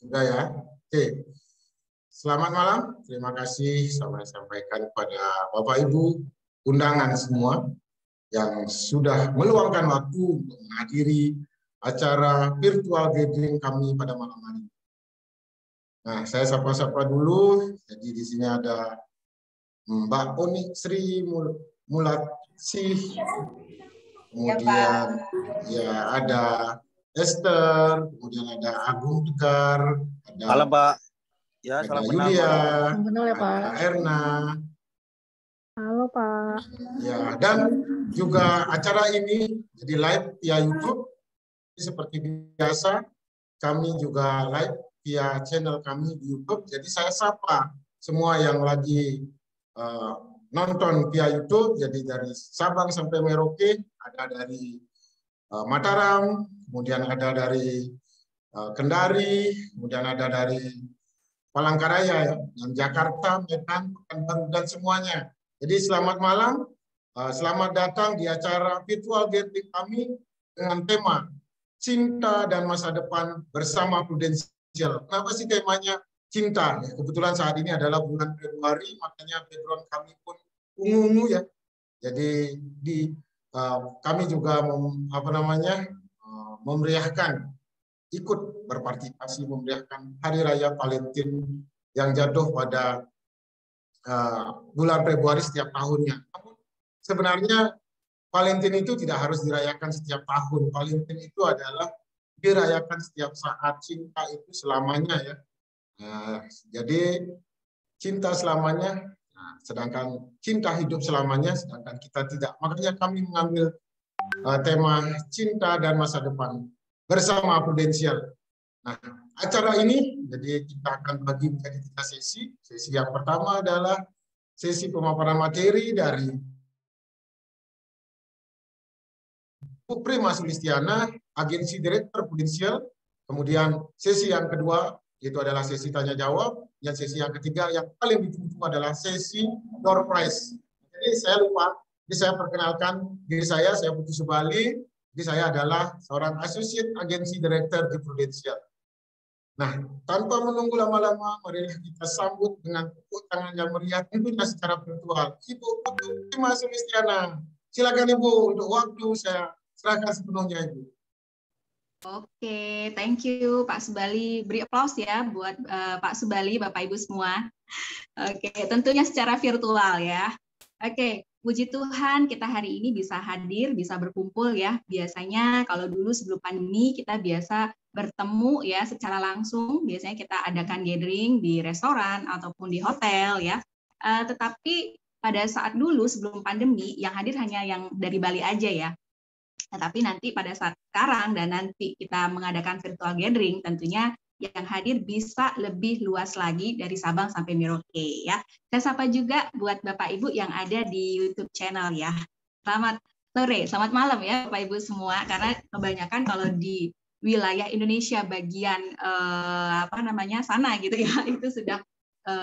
Sudah ya? Oke. Selamat malam. Terima kasih saya sampaikan kepada Bapak Ibu undangan semua yang sudah meluangkan waktu untuk menghadiri acara virtual gathering kami pada malam hari. Nah, saya sapa-sapa dulu. Jadi di sini ada Mbak Oni Sri Mulatsih, kemudian ya ada Esther, kemudian ada Agung Tegar, ada Halo Pak, ya ada salam Yulia, kenal ya, Pak. ada Erna, Halo Pak. ya, dan juga acara ini jadi live via YouTube. Seperti biasa, kami juga live via channel kami di YouTube. Jadi saya sapa semua yang lagi nonton via YouTube. Jadi dari Sabang sampai Merauke, ada dari Mataram, kemudian ada dari Kendari, kemudian ada dari Palangkaraya, yang Jakarta, Medan, Pekanbaru, dan semuanya. Jadi selamat malam, selamat datang di acara virtual gathering kami dengan tema Cinta dan Masa Depan Bersama Prudential. Kenapa sih temanya cinta? Ya, kebetulan saat ini adalah bulan Februari, makanya background kami pun ungu-ungu ya. Jadi kami juga memeriahkan, ikut berpartisipasi memeriahkan Hari Raya Valentine yang jatuh pada bulan Februari setiap tahunnya. Namun sebenarnya Valentine itu tidak harus dirayakan setiap tahun. Valentine itu adalah dirayakan setiap saat. Cinta itu selamanya ya. Jadi cinta selamanya, sedangkan cinta hidup selamanya, sedangkan kita tidak. Makanya kami mengambil tema cinta dan masa depan bersama Prudential. Nah, acara ini jadi kita akan bagi menjadi 3 sesi. Sesi yang pertama adalah sesi pemaparan materi dari Bu Prima Sulistiana, Agensi Direktur Prudential. Kemudian sesi yang kedua itu adalah sesi tanya jawab. Dan sesi yang ketiga yang paling ditunggu adalah sesi door prize. Jadi saya lupa, jadi saya perkenalkan diri saya Putu Subali. Jadi saya adalah seorang Associate Agensi Direktur di Prudential. Nah, tanpa menunggu lama-lama, marilah kita sambut dengan tepuk tangan yang meriah tentunya secara virtual. Ibu Putu Prima Sulistiana. Silakan Ibu, untuk waktu saya serahkan sepenuhnya Ibu. Oke, thank you Pak Subali. Beri aplaus ya buat Pak Subali, Bapak Ibu semua. Oke, tentunya secara virtual ya. Oke, puji Tuhan kita hari ini bisa hadir, bisa berkumpul ya. Biasanya kalau dulu sebelum pandemi kita biasa bertemu ya secara langsung. Biasanya kita adakan gathering di restoran ataupun di hotel ya. Tetapi pada saat dulu sebelum pandemi yang hadir hanya yang dari Bali aja ya. Tetapi nanti pada saat sekarang dan nanti kita mengadakan virtual gathering, tentunya yang hadir bisa lebih luas lagi dari Sabang sampai Merauke ya. Saya sapa juga buat Bapak Ibu yang ada di YouTube channel ya. Selamat sore, selamat malam ya Bapak Ibu semua. Karena kebanyakan kalau di wilayah Indonesia bagian sana gitu ya, itu sudah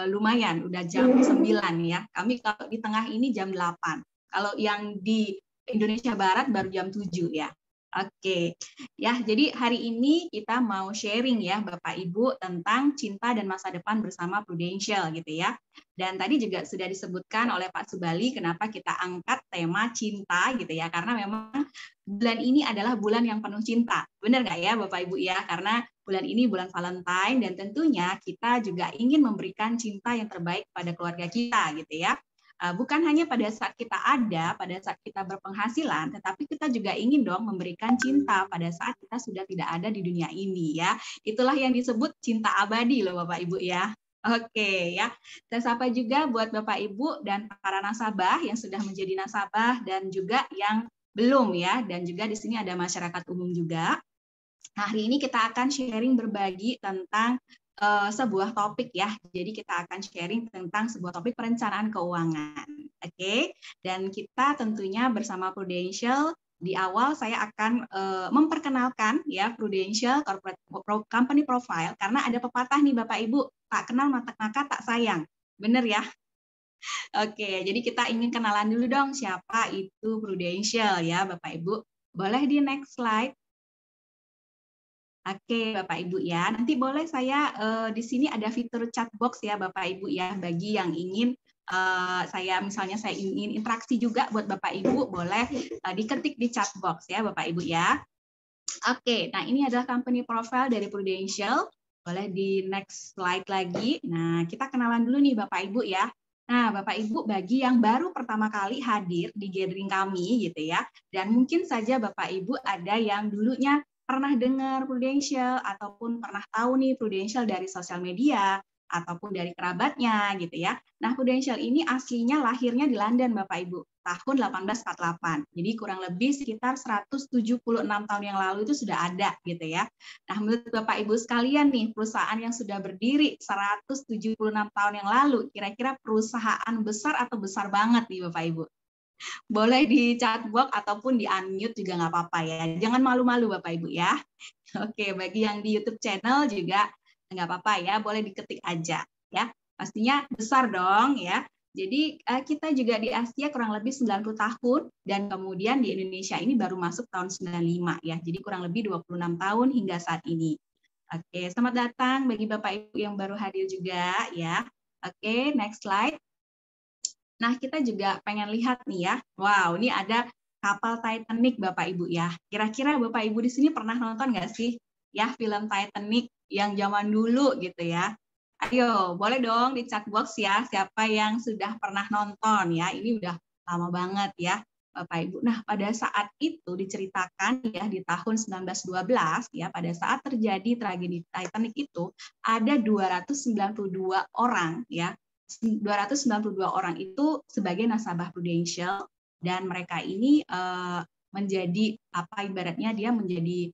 lumayan, udah jam 9 ya. Kami kalau di tengah ini jam 8. Kalau yang di Indonesia Barat baru jam 7 ya. Oke. Ya, jadi hari ini kita mau sharing ya Bapak Ibu tentang cinta dan masa depan bersama Prudential gitu ya. Dan tadi juga sudah disebutkan oleh Pak Subali kenapa kita angkat tema cinta gitu ya. Karena memang bulan ini adalah bulan yang penuh cinta. Benar nggak ya Bapak Ibu ya? Karena bulan ini bulan Valentine dan tentunya kita juga ingin memberikan cinta yang terbaik pada keluarga kita gitu ya. Bukan hanya pada saat kita ada, pada saat kita berpenghasilan, tetapi kita juga ingin dong memberikan cinta pada saat kita sudah tidak ada di dunia ini ya. Itulah yang disebut cinta abadi loh Bapak Ibu ya. Oke ya. Saya sapa juga buat Bapak Ibu dan para nasabah yang sudah menjadi nasabah dan juga yang belum ya. Dan juga di sini ada masyarakat umum juga. Nah, hari ini kita akan sharing berbagi tentang sebuah topik ya. Jadi kita akan sharing tentang sebuah topik perencanaan keuangan. Oke. Dan kita tentunya bersama Prudential di awal saya akan memperkenalkan ya Prudential Corporate Company Profile karena ada pepatah nih Bapak Ibu, tak kenal maka tak sayang. Bener ya? Oke, jadi kita ingin kenalan dulu dong siapa itu Prudential ya Bapak Ibu. Boleh di next slide. Oke, Bapak Ibu ya. Nanti boleh saya di sini ada fitur chat box ya Bapak Ibu ya, bagi yang ingin saya ingin interaksi juga buat Bapak Ibu, boleh diketik di chat box ya Bapak Ibu ya. Oke, nah ini adalah company profile dari Prudential. Boleh di next slide lagi. Nah, kita kenalan dulu nih Bapak Ibu ya. Nah, Bapak Ibu, bagi yang baru pertama kali hadir di gathering kami gitu ya, dan mungkin saja Bapak Ibu ada yang dulunya pernah dengar Prudential ataupun pernah tahu nih Prudential dari sosial media ataupun dari kerabatnya gitu ya. Nah, Prudential ini aslinya lahirnya di London Bapak Ibu, tahun 1848. Jadi kurang lebih sekitar 176 tahun yang lalu itu sudah ada gitu ya. Nah, menurut Bapak Ibu sekalian nih, perusahaan yang sudah berdiri 176 tahun yang lalu, kira-kira perusahaan besar atau besar banget nih Bapak Ibu? Boleh di chat box ataupun di unmute juga nggak apa-apa ya. Jangan malu-malu Bapak Ibu ya. Oke, bagi yang di YouTube channel juga nggak apa-apa ya, boleh diketik aja ya. Pastinya besar dong ya. Jadi kita juga di Asia kurang lebih 90 tahun dan kemudian di Indonesia ini baru masuk tahun 95 ya. Jadi kurang lebih 26 tahun hingga saat ini. Oke, selamat datang bagi Bapak Ibu yang baru hadir juga ya. Oke, next slide. Nah, kita juga pengen lihat nih ya. Wow, ini ada kapal Titanic Bapak Ibu ya. Kira-kira Bapak Ibu di sini pernah nonton nggak sih ya film Titanic yang zaman dulu gitu ya? Ayo, boleh dong di chat box ya siapa yang sudah pernah nonton ya. Ini udah lama banget ya Bapak Ibu. Nah, pada saat itu diceritakan ya di tahun 1912 ya, pada saat terjadi tragedi Titanic itu ada 292 orang ya. 292 orang itu sebagai nasabah Prudential dan mereka ini menjadi apa ibaratnya dia menjadi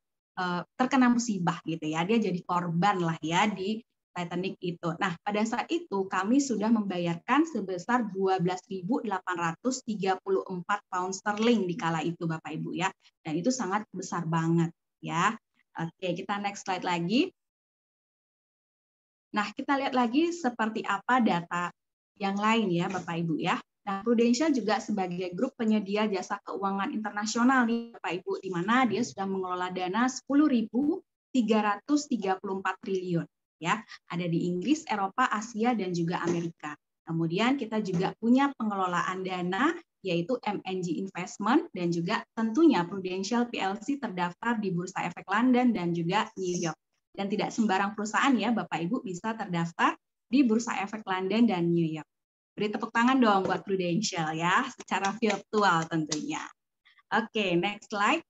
terkena musibah gitu ya, dia jadi korban lah ya di Titanic itu. Nah, pada saat itu kami sudah membayarkan sebesar 12.834 pound sterling di kala itu Bapak Ibu ya. Dan itu sangat besar banget ya. Oke, kita next slide lagi. Nah, kita lihat lagi seperti apa data yang lain ya, Bapak Ibu ya. Nah, Prudential juga sebagai grup penyedia jasa keuangan internasional nih, Bapak Ibu, di mana dia sudah mengelola dana 10.334 triliun ya. Ada di Inggris, Eropa, Asia dan juga Amerika. Kemudian kita juga punya pengelolaan dana yaitu MNG Investment dan juga tentunya Prudential PLC terdaftar di Bursa Efek London dan juga New York. Dan tidak sembarang perusahaan ya Bapak Ibu bisa terdaftar di Bursa Efek London dan New York. Beri tepuk tangan dong buat Prudential ya, secara virtual tentunya. Oke, next slide.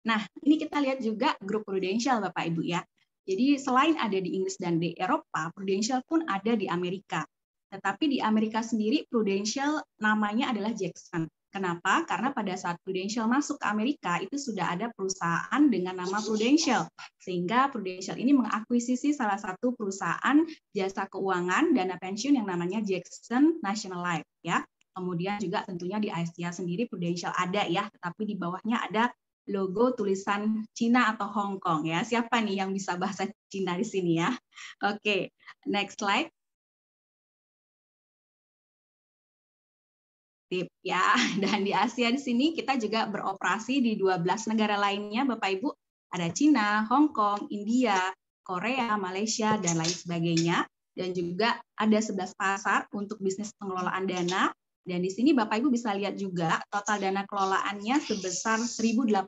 Nah, ini kita lihat juga grup Prudential Bapak Ibu ya. Jadi selain ada di Inggris dan di Eropa, Prudential pun ada di Amerika. Tetapi di Amerika sendiri Prudential namanya adalah Jackson. Kenapa? Karena pada saat Prudential masuk ke Amerika itu sudah ada perusahaan dengan nama Prudential. Sehingga Prudential ini mengakuisisi salah satu perusahaan jasa keuangan dana pensiun yang namanya Jackson National Life ya. Kemudian juga tentunya di Asia sendiri Prudential ada ya, tetapi di bawahnya ada logo tulisan Cina atau Hong Kong ya. Siapa nih yang bisa bahasa Cina di sini ya? Oke, next slide. Tip ya. Dan di Asia di sini kita juga beroperasi di 12 negara lainnya Bapak Ibu. Ada Cina, Hong Kong, India, Korea, Malaysia dan lain sebagainya. Dan juga ada 11 pasar untuk bisnis pengelolaan dana. Dan di sini Bapak Ibu bisa lihat juga total dana kelolaannya sebesar 1.810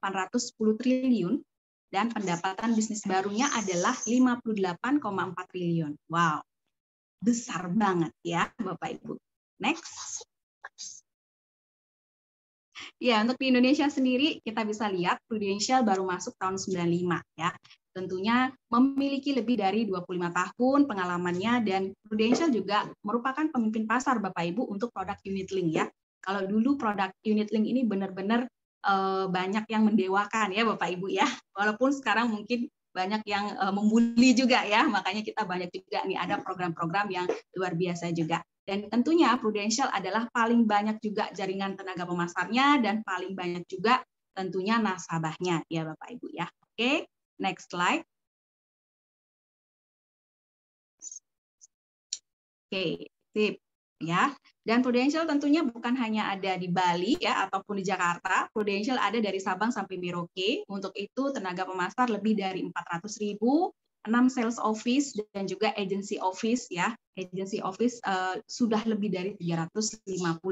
triliun dan pendapatan bisnis barunya adalah 58,4 triliun. Wow. Besar banget ya Bapak Ibu. Next. Ya, untuk di Indonesia sendiri kita bisa lihat Prudential baru masuk tahun 95 ya. Tentunya memiliki lebih dari 25 tahun pengalamannya dan Prudential juga merupakan pemimpin pasar Bapak Ibu untuk produk unit link ya. Kalau dulu produk unit link ini benar-benar banyak yang mendewakan ya Bapak Ibu ya. Walaupun sekarang mungkin banyak yang membuli juga ya, makanya kita banyak juga nih ada program-program yang luar biasa juga. Dan tentunya Prudential adalah paling banyak juga jaringan tenaga pemasarnya dan paling banyak juga tentunya nasabahnya ya Bapak Ibu ya. Oke, next slide. Oke, sip ya. Dan Prudential tentunya bukan hanya ada di Bali ya ataupun di Jakarta. Prudential ada dari Sabang sampai Merauke. Untuk itu tenaga pemasar lebih dari 400.000, 6 sales office dan juga agency office ya. Agency office sudah lebih dari 350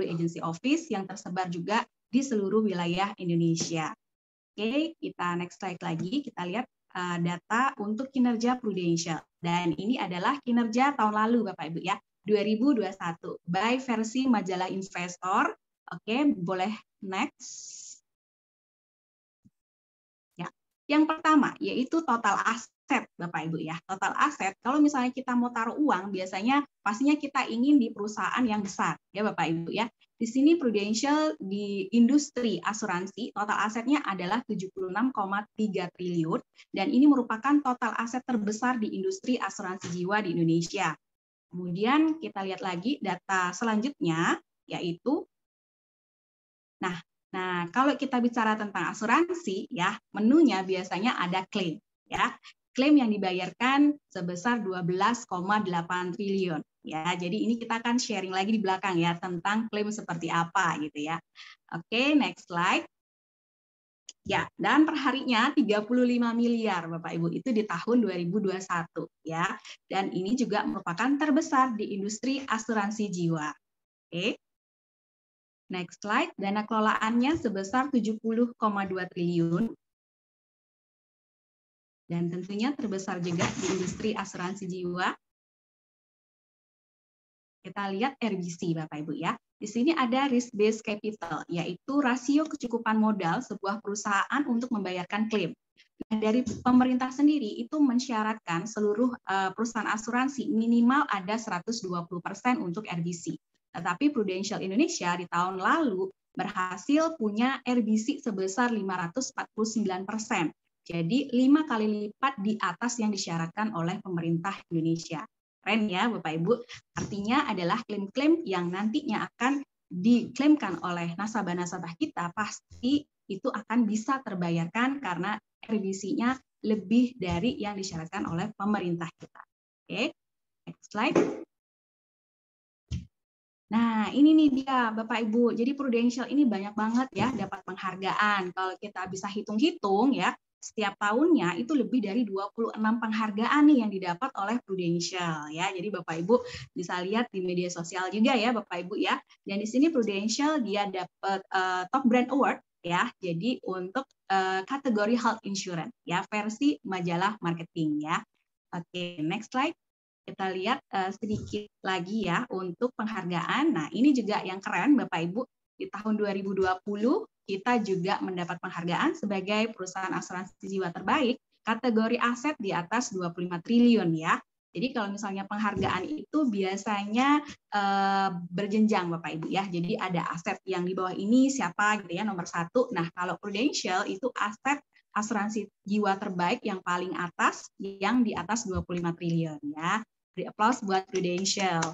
agency office yang tersebar juga di seluruh wilayah Indonesia. Oke, kita next slide lagi. Kita lihat data untuk kinerja Prudential. Dan ini adalah kinerja tahun lalu Bapak Ibu ya. 2021 by versi majalah Investor. Oke, boleh next. Ya. Yang pertama yaitu total aset Bapak Ibu ya. Total aset kalau misalnya kita mau taruh uang biasanya pastinya kita ingin di perusahaan yang besar ya Bapak Ibu ya. Di sini Prudential di industri asuransi total asetnya adalah 76,3 triliun dan ini merupakan total aset terbesar di industri asuransi jiwa di Indonesia. Kemudian kita lihat lagi data selanjutnya yaitu nah kalau kita bicara tentang asuransi ya menunya biasanya ada klaim ya. Klaim yang dibayarkan sebesar 12,8 triliun ya. Jadi ini kita akan sharing lagi di belakang ya tentang klaim seperti apa gitu ya. Oke, next slide. Ya, dan perharinya 35 miliar Bapak Ibu itu di tahun 2021 ya. Dan ini juga merupakan terbesar di industri asuransi jiwa. Oke. Next slide, dana kelolaannya sebesar 70,2 triliun. Dan tentunya terbesar juga di industri asuransi jiwa. Kita lihat RBC Bapak Ibu ya. Di sini ada risk based capital, yaitu rasio kecukupan modal sebuah perusahaan untuk membayarkan klaim. Nah, dari pemerintah sendiri itu mensyaratkan seluruh perusahaan asuransi minimal ada 120% untuk RBC. Tetapi Prudential Indonesia di tahun lalu berhasil punya RBC sebesar 549%. Jadi 5 kali lipat di atas yang disyaratkan oleh pemerintah Indonesia. Keren ya Bapak Ibu, artinya adalah klaim-klaim yang nantinya akan diklaimkan oleh nasabah-nasabah kita pasti itu akan bisa terbayarkan karena RBC-nya lebih dari yang disyaratkan oleh pemerintah kita. Oke, next slide. Nah, ini nih dia Bapak Ibu. Jadi Prudential ini banyak banget ya dapat penghargaan. Kalau kita bisa hitung-hitung ya, setiap tahunnya itu lebih dari 26 penghargaan nih yang didapat oleh Prudential ya. Jadi Bapak Ibu bisa lihat di media sosial juga ya Bapak Ibu ya. Dan di sini Prudential dia dapat Top Brand Award ya. Jadi untuk kategori health insurance ya versi majalah marketing ya. Oke, next slide. Kita lihat sedikit lagi ya untuk penghargaan. Nah, ini juga yang keren Bapak Ibu. Di tahun 2020 kita juga mendapat penghargaan sebagai perusahaan asuransi jiwa terbaik kategori aset di atas 25 triliun ya. Jadi kalau misalnya penghargaan itu biasanya berjenjang Bapak Ibu ya. Jadi ada aset yang di bawah ini siapa gitu ya nomor 1. Nah, kalau Prudential itu aset asuransi jiwa terbaik yang paling atas yang di atas 25 triliun ya. Beri aplaus buat Prudential.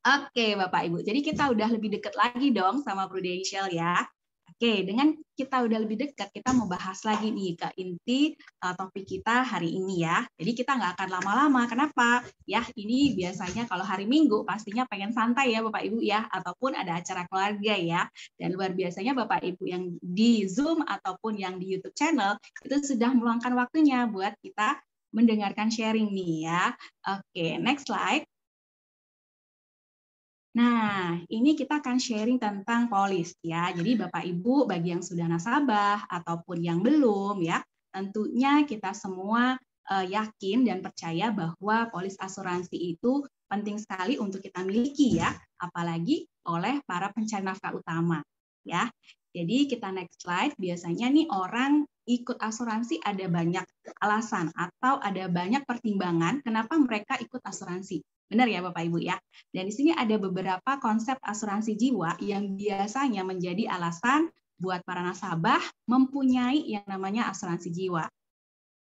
Oke, Bapak Ibu. Jadi kita udah lebih dekat lagi dong sama Prudential ya. Oke, dengan kita udah lebih dekat, kita mau bahas lagi nih ke inti topik kita hari ini ya. Jadi kita nggak akan lama-lama. Kenapa? Ya, ini biasanya kalau hari Minggu pastinya pengen santai ya Bapak Ibu ya, ataupun ada acara keluarga ya. Dan luar biasanya Bapak Ibu yang di Zoom ataupun yang di YouTube channel itu sudah meluangkan waktunya buat kita mendengarkan sharing nih ya. Oke, next slide. Nah, ini kita akan sharing tentang polis ya. Jadi Bapak Ibu bagi yang sudah nasabah ataupun yang belum ya, tentunya kita semua yakin dan percaya bahwa polis asuransi itu penting sekali untuk kita miliki ya, apalagi oleh para pencari nafkah utama ya. Jadi kita next slide, biasanya nih orang ikut asuransi ada banyak alasan atau ada banyak pertimbangan kenapa mereka ikut asuransi. Benar ya Bapak Ibu ya. Dan di sini ada beberapa konsep asuransi jiwa yang biasanya menjadi alasan buat para nasabah mempunyai yang namanya asuransi jiwa.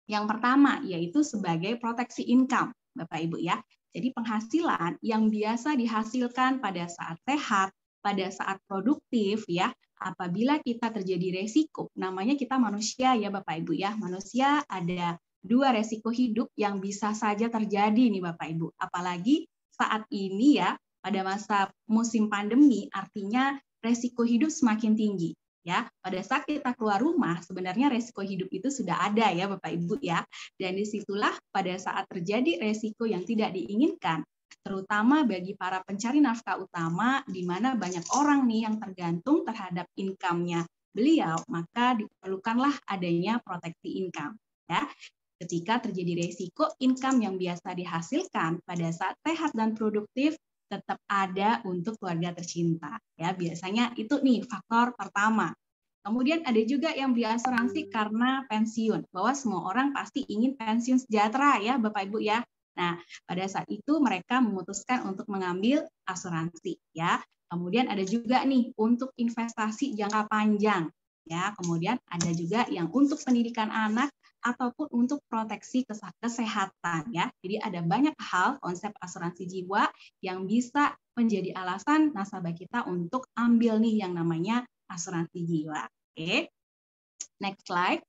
Yang pertama yaitu sebagai proteksi income, Bapak Ibu ya. Jadi penghasilan yang biasa dihasilkan pada saat sehat, pada saat produktif ya. Apabila kita terjadi resiko, namanya kita manusia ya Bapak Ibu ya. Manusia ada 2 resiko hidup yang bisa saja terjadi nih Bapak Ibu. Apalagi saat ini ya, pada masa musim pandemi artinya resiko hidup semakin tinggi. Ya, pada saat kita keluar rumah sebenarnya resiko hidup itu sudah ada ya Bapak Ibu ya. Dan disitulah pada saat terjadi resiko yang tidak diinginkan, terutama bagi para pencari nafkah utama di mana banyak orang nih yang tergantung terhadap income-nya beliau, maka diperlukanlah adanya proteksi income ya. Ketika terjadi resiko, income yang biasa dihasilkan pada saat sehat dan produktif tetap ada untuk keluarga tercinta. Ya, biasanya itu nih faktor pertama. Kemudian ada juga yang beli asuransi karena pensiun, bahwa semua orang pasti ingin pensiun sejahtera ya Bapak Ibu ya. Nah, pada saat itu mereka memutuskan untuk mengambil asuransi ya. Kemudian ada juga nih untuk investasi jangka panjang ya. Kemudian ada juga yang untuk pendidikan anak ataupun untuk proteksi kesehatan ya. Jadi ada banyak hal konsep asuransi jiwa yang bisa menjadi alasan nasabah kita untuk ambil nih yang namanya asuransi jiwa. Oke. Next slide.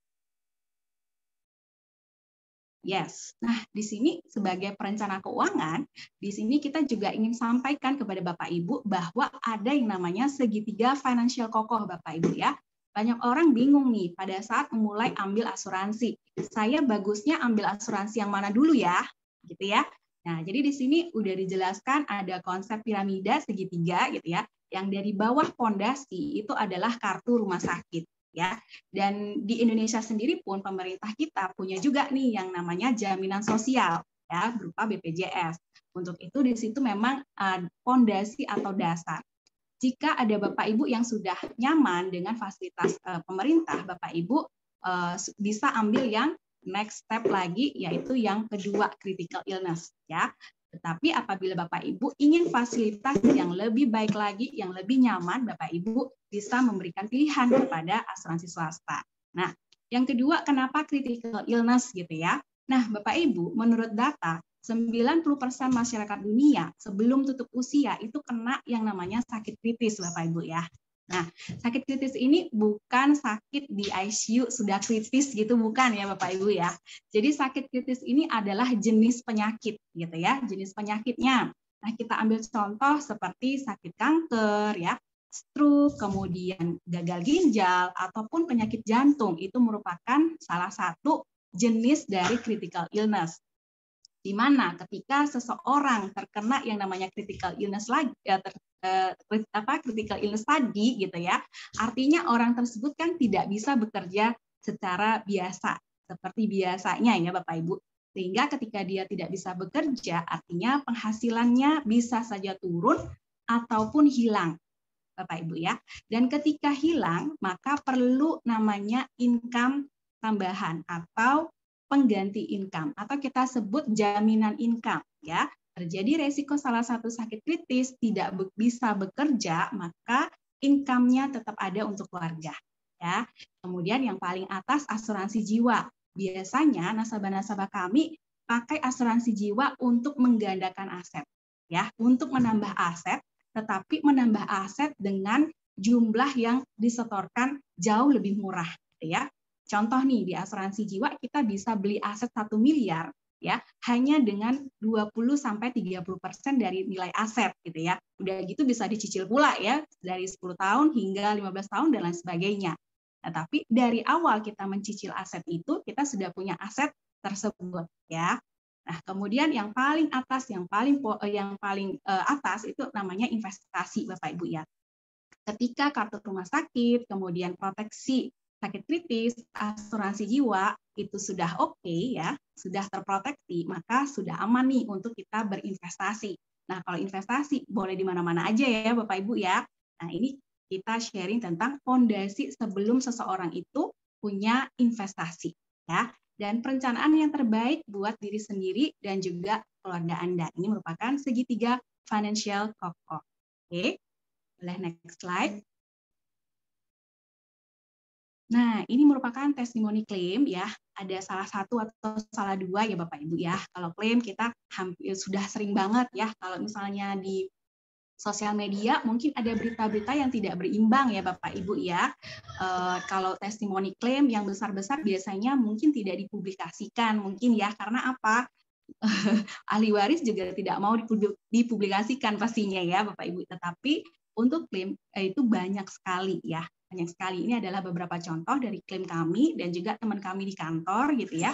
Yes. Nah, di sini sebagai perencana keuangan, di sini kita juga ingin sampaikan kepada Bapak Ibu bahwa ada yang namanya segitiga financial kokoh Bapak Ibu ya. Banyak orang bingung nih pada saat memulai ambil asuransi. Saya bagusnya ambil asuransi yang mana dulu ya, gitu ya. Nah, jadi di sini udah dijelaskan ada konsep piramida segitiga gitu ya. Yang dari bawah pondasi itu adalah kartu rumah sakit ya. Dan di Indonesia sendiri pun pemerintah kita punya juga nih yang namanya jaminan sosial ya berupa BPJS. Untuk itu di situ memang pondasi atau dasar. Jika ada Bapak Ibu yang sudah nyaman dengan fasilitas pemerintah, Bapak Ibu bisa ambil yang next step lagi, yaitu yang kedua, critical illness ya. Tetapi apabila Bapak Ibu ingin fasilitas yang lebih baik lagi, yang lebih nyaman, Bapak Ibu bisa memberikan pilihan kepada asuransi swasta. Nah, yang kedua, kenapa critical illness gitu ya? Nah, Bapak Ibu, menurut data 90% masyarakat dunia sebelum tutup usia itu kena yang namanya sakit kritis, Bapak Ibu ya. Nah, sakit kritis ini bukan sakit di ICU sudah kritis gitu, bukan ya Bapak Ibu ya. Jadi sakit kritis ini adalah jenis penyakit gitu ya, jenis penyakitnya. Nah, kita ambil contoh seperti sakit kanker ya, stroke, kemudian gagal ginjal ataupun penyakit jantung, itu merupakan salah satu jenis dari critical illness. Di mana ketika seseorang terkena yang namanya critical illness critical illness tadi gitu ya, artinya orang tersebut kan tidak bisa bekerja secara biasa seperti biasanya ya Bapak Ibu. Sehingga ketika dia tidak bisa bekerja, artinya penghasilannya bisa saja turun ataupun hilang Bapak Ibu ya. Dan ketika hilang, maka perlu namanya income tambahan atau pengganti income atau kita sebut jaminan income ya. Terjadi resiko salah satu sakit kritis tidak bisa bekerja, maka income-nya tetap ada untuk keluarga ya. Kemudian yang paling atas asuransi jiwa. Biasanya nasabah-nasabah kami pakai asuransi jiwa untuk menggandakan aset ya, untuk menambah aset, tetapi menambah aset dengan jumlah yang disetorkan jauh lebih murah ya. Contoh nih, di asuransi jiwa kita bisa beli aset 1 miliar ya hanya dengan 20-30% dari nilai aset gitu ya. Udah gitu bisa dicicil pula ya dari 10 tahun hingga 15 tahun dan lain sebagainya. Nah, tapi dari awal kita mencicil aset itu kita sudah punya aset tersebut ya. Nah, kemudian yang paling atas atas itu namanya investasi Bapak Ibu ya. Ketika kartu rumah sakit, kemudian proteksi sakit kritis, asuransi jiwa itu sudah oke ya, sudah terproteksi, maka sudah aman nih untuk kita berinvestasi. Nah, kalau investasi boleh di mana-mana aja ya Bapak Ibu ya. Nah, ini kita sharing tentang fondasi sebelum seseorang itu punya investasi ya. Dan perencanaan yang terbaik buat diri sendiri dan juga keluarga Anda. Ini merupakan segitiga financial kokoh. Oke, boleh next slide. Nah, ini merupakan testimoni klaim ya. Ada salah satu atau salah dua ya Bapak Ibu ya. Kalau klaim kita hampir sudah sering banget ya. Kalau misalnya di sosial media mungkin ada berita-berita yang tidak berimbang ya Bapak Ibu ya. Kalau testimoni klaim yang besar-besar biasanya mungkin tidak dipublikasikan mungkin ya. Karena apa? ahli waris juga tidak mau dipublikasikan pastinya ya Bapak Ibu. Tetapi untuk klaim itu banyak sekali ya. Banyak sekali. Ini adalah beberapa contoh dari klaim kami dan juga teman kami di kantor gitu ya.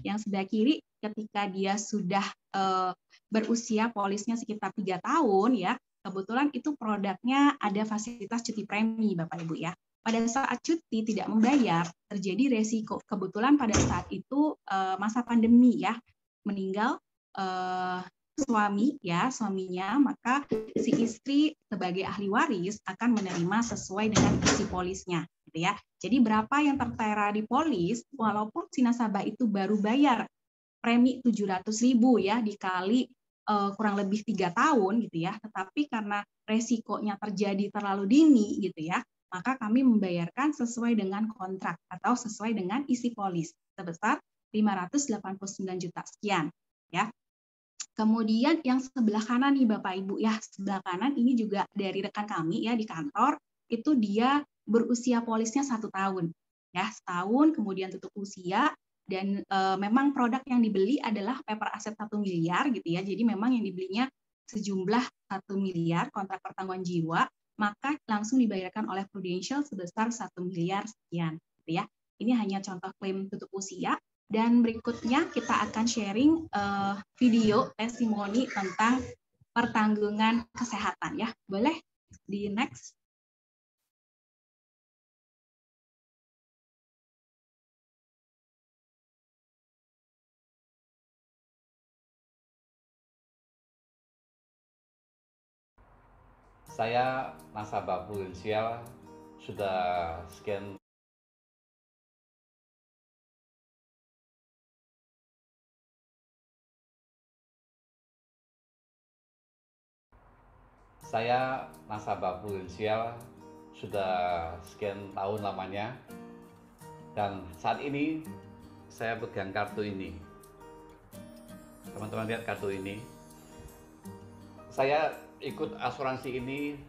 Yang sebelah kiri ketika dia sudah berusia polisnya sekitar 3 tahun ya, kebetulan itu produknya ada fasilitas cuti premi Bapak Ibu ya. Pada saat cuti tidak membayar, terjadi resiko. Kebetulan pada saat itu masa pandemi ya, meninggal suaminya, maka si istri sebagai ahli waris akan menerima sesuai dengan isi polisnya, gitu ya. Jadi berapa yang tertera di polis, walaupun si nasabah itu baru bayar premi 700.000 ya dikali kurang lebih 3 tahun gitu ya, tetapi karena resikonya terjadi terlalu dini gitu ya, maka kami membayarkan sesuai dengan kontrak atau sesuai dengan isi polis sebesar 589 juta sekian ya. Kemudian yang sebelah kanan nih Bapak Ibu ya, sebelah kanan ini juga dari rekan kami ya di kantor, itu dia berusia polisnya 1 tahun ya, setahun kemudian tutup usia. Dan memang produk yang dibeli adalah paper aset 1 miliar gitu ya. Jadi memang yang dibelinya sejumlah 1 miliar kontrak pertanggungan jiwa, maka langsung dibayarkan oleh Prudential sebesar 1 miliar sekian gitu ya. Ini hanya contoh klaim tutup usia. Dan berikutnya kita akan sharing video testimoni tentang pertanggungan kesehatan ya. Boleh di next. Saya nasabah Prudential sudah sekian. Saya nasabah Prudential sudah sekian tahun lamanya, dan saat ini saya pegang kartu ini. Teman-teman lihat kartu ini. Saya ikut asuransi ini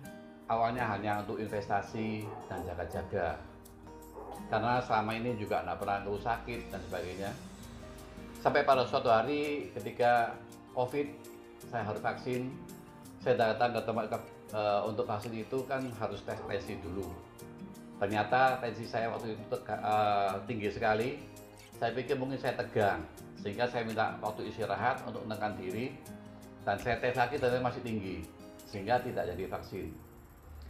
awalnya hanya untuk investasi dan jaga-jaga, karena selama ini juga tidak pernah ngeluh sakit dan sebagainya. Sampai pada suatu hari ketika COVID, saya harus vaksin. Saya datang ke tempat untuk vaksin itu kan harus tes tensi dulu. Ternyata tensi saya waktu itu tinggi sekali. Saya pikir mungkin saya tegang, sehingga saya minta waktu istirahat untuk menekan diri. Dan saya tes lagi ternyata masih tinggi, sehingga tidak jadi vaksin.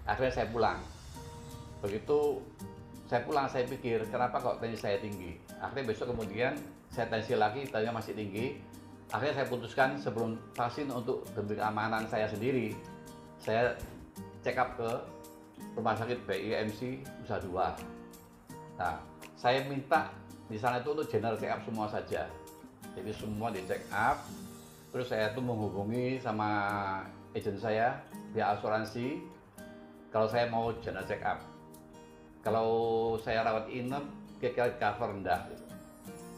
Akhirnya saya pulang. Begitu saya pulang, saya pikir kenapa kok tensi saya tinggi. Akhirnya besok kemudian saya tensi lagi, ternyata masih tinggi. Akhirnya saya putuskan sebelum vaksin, untuk demi keamanan saya sendiri, saya check up ke rumah sakit BIMC Nusa Dua. Nah, saya minta di sana itu untuk general check up semua saja. Jadi semua di check up. Terus saya tuh menghubungi sama agent saya, pihak asuransi, kalau saya mau general check up. Kalau saya rawat inap, kira-kira cover enggak.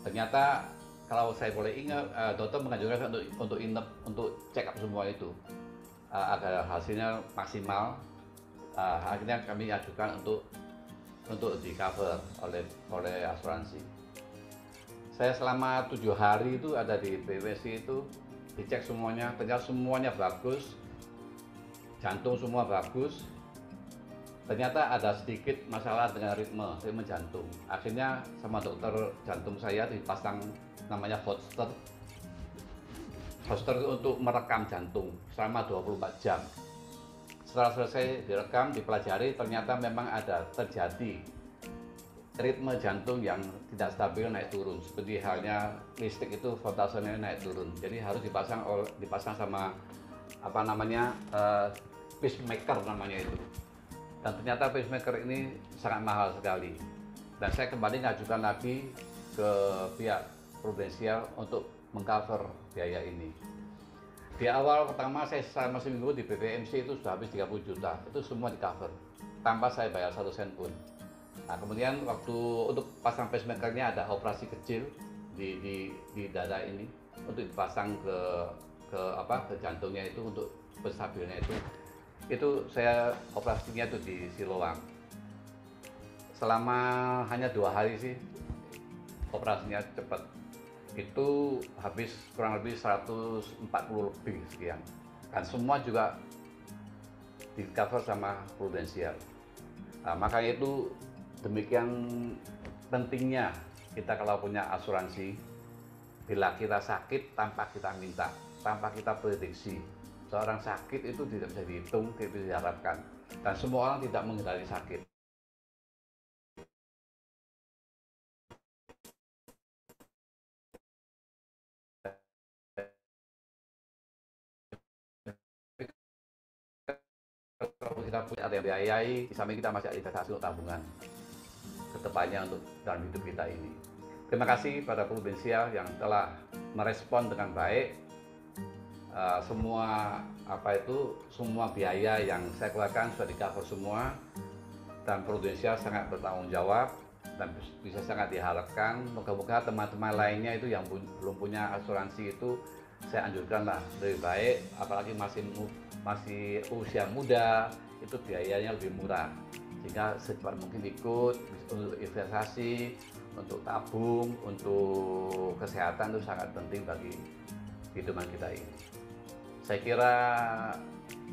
Ternyata kalau saya boleh ingat, dokter menganjurkan untuk inap, untuk check up semua itu agar hasilnya maksimal. Akhirnya kami ajukan untuk di cover oleh asuransi. Saya selama 7 hari itu ada di BPC itu, dicek semuanya, ternyata semuanya bagus, jantung semua bagus. Ternyata ada sedikit masalah dengan ritme jantung. Akhirnya sama dokter jantung saya dipasang namanya Holster untuk merekam jantung selama 24 jam. Setelah selesai direkam, dipelajari, ternyata memang ada terjadi ritme jantung yang tidak stabil, naik turun, seperti halnya listrik itu voltasenya naik turun. Jadi harus dipasang sama apa namanya pacemaker namanya itu. Dan ternyata pacemaker ini sangat mahal sekali. Dan saya kembali ngajukan lagi ke pihak Prudential untuk mengcover biaya ini. Di awal pertama saya selama seminggu di BPMC itu sudah habis 30 juta, itu semua di cover tanpa saya bayar 1 sen pun. Nah, kemudian waktu untuk pasang pacemakernya ada operasi kecil di dada ini untuk dipasang ke jantungnya itu, untuk penstabilnya itu saya operasinya itu di Siloam. Selama hanya 2 hari sih, operasinya cepat. itu habis kurang lebih 140 lebih sekian. Dan semua juga di cover sama Prudensial. Nah, makanya itu demikian pentingnya kita kalau punya asuransi, bila kita sakit tanpa kita minta, tanpa kita prediksi. Seorang sakit itu tidak bisa dihitung, tidak bisa diharapkan. Dan semua orang tidak menghindari sakit. Kalau kita punya ada yang biayai, di samping kita masih ada investasi untuk tabungan kedepannya untuk dalam hidup kita ini. Terima kasih pada Prudensial yang telah merespon dengan baik semua biaya yang saya keluarkan sudah di-cover semua, dan Prudensial sangat bertanggung jawab dan bisa sangat diharapkan. Moga-moga teman-teman lainnya itu yang belum punya asuransi itu saya anjurkanlah lebih baik, apalagi masih usia muda, itu biayanya lebih murah, sehingga secepat mungkin ikut untuk investasi, untuk tabung, untuk kesehatan itu sangat penting bagi kehidupan kita ini. Saya kira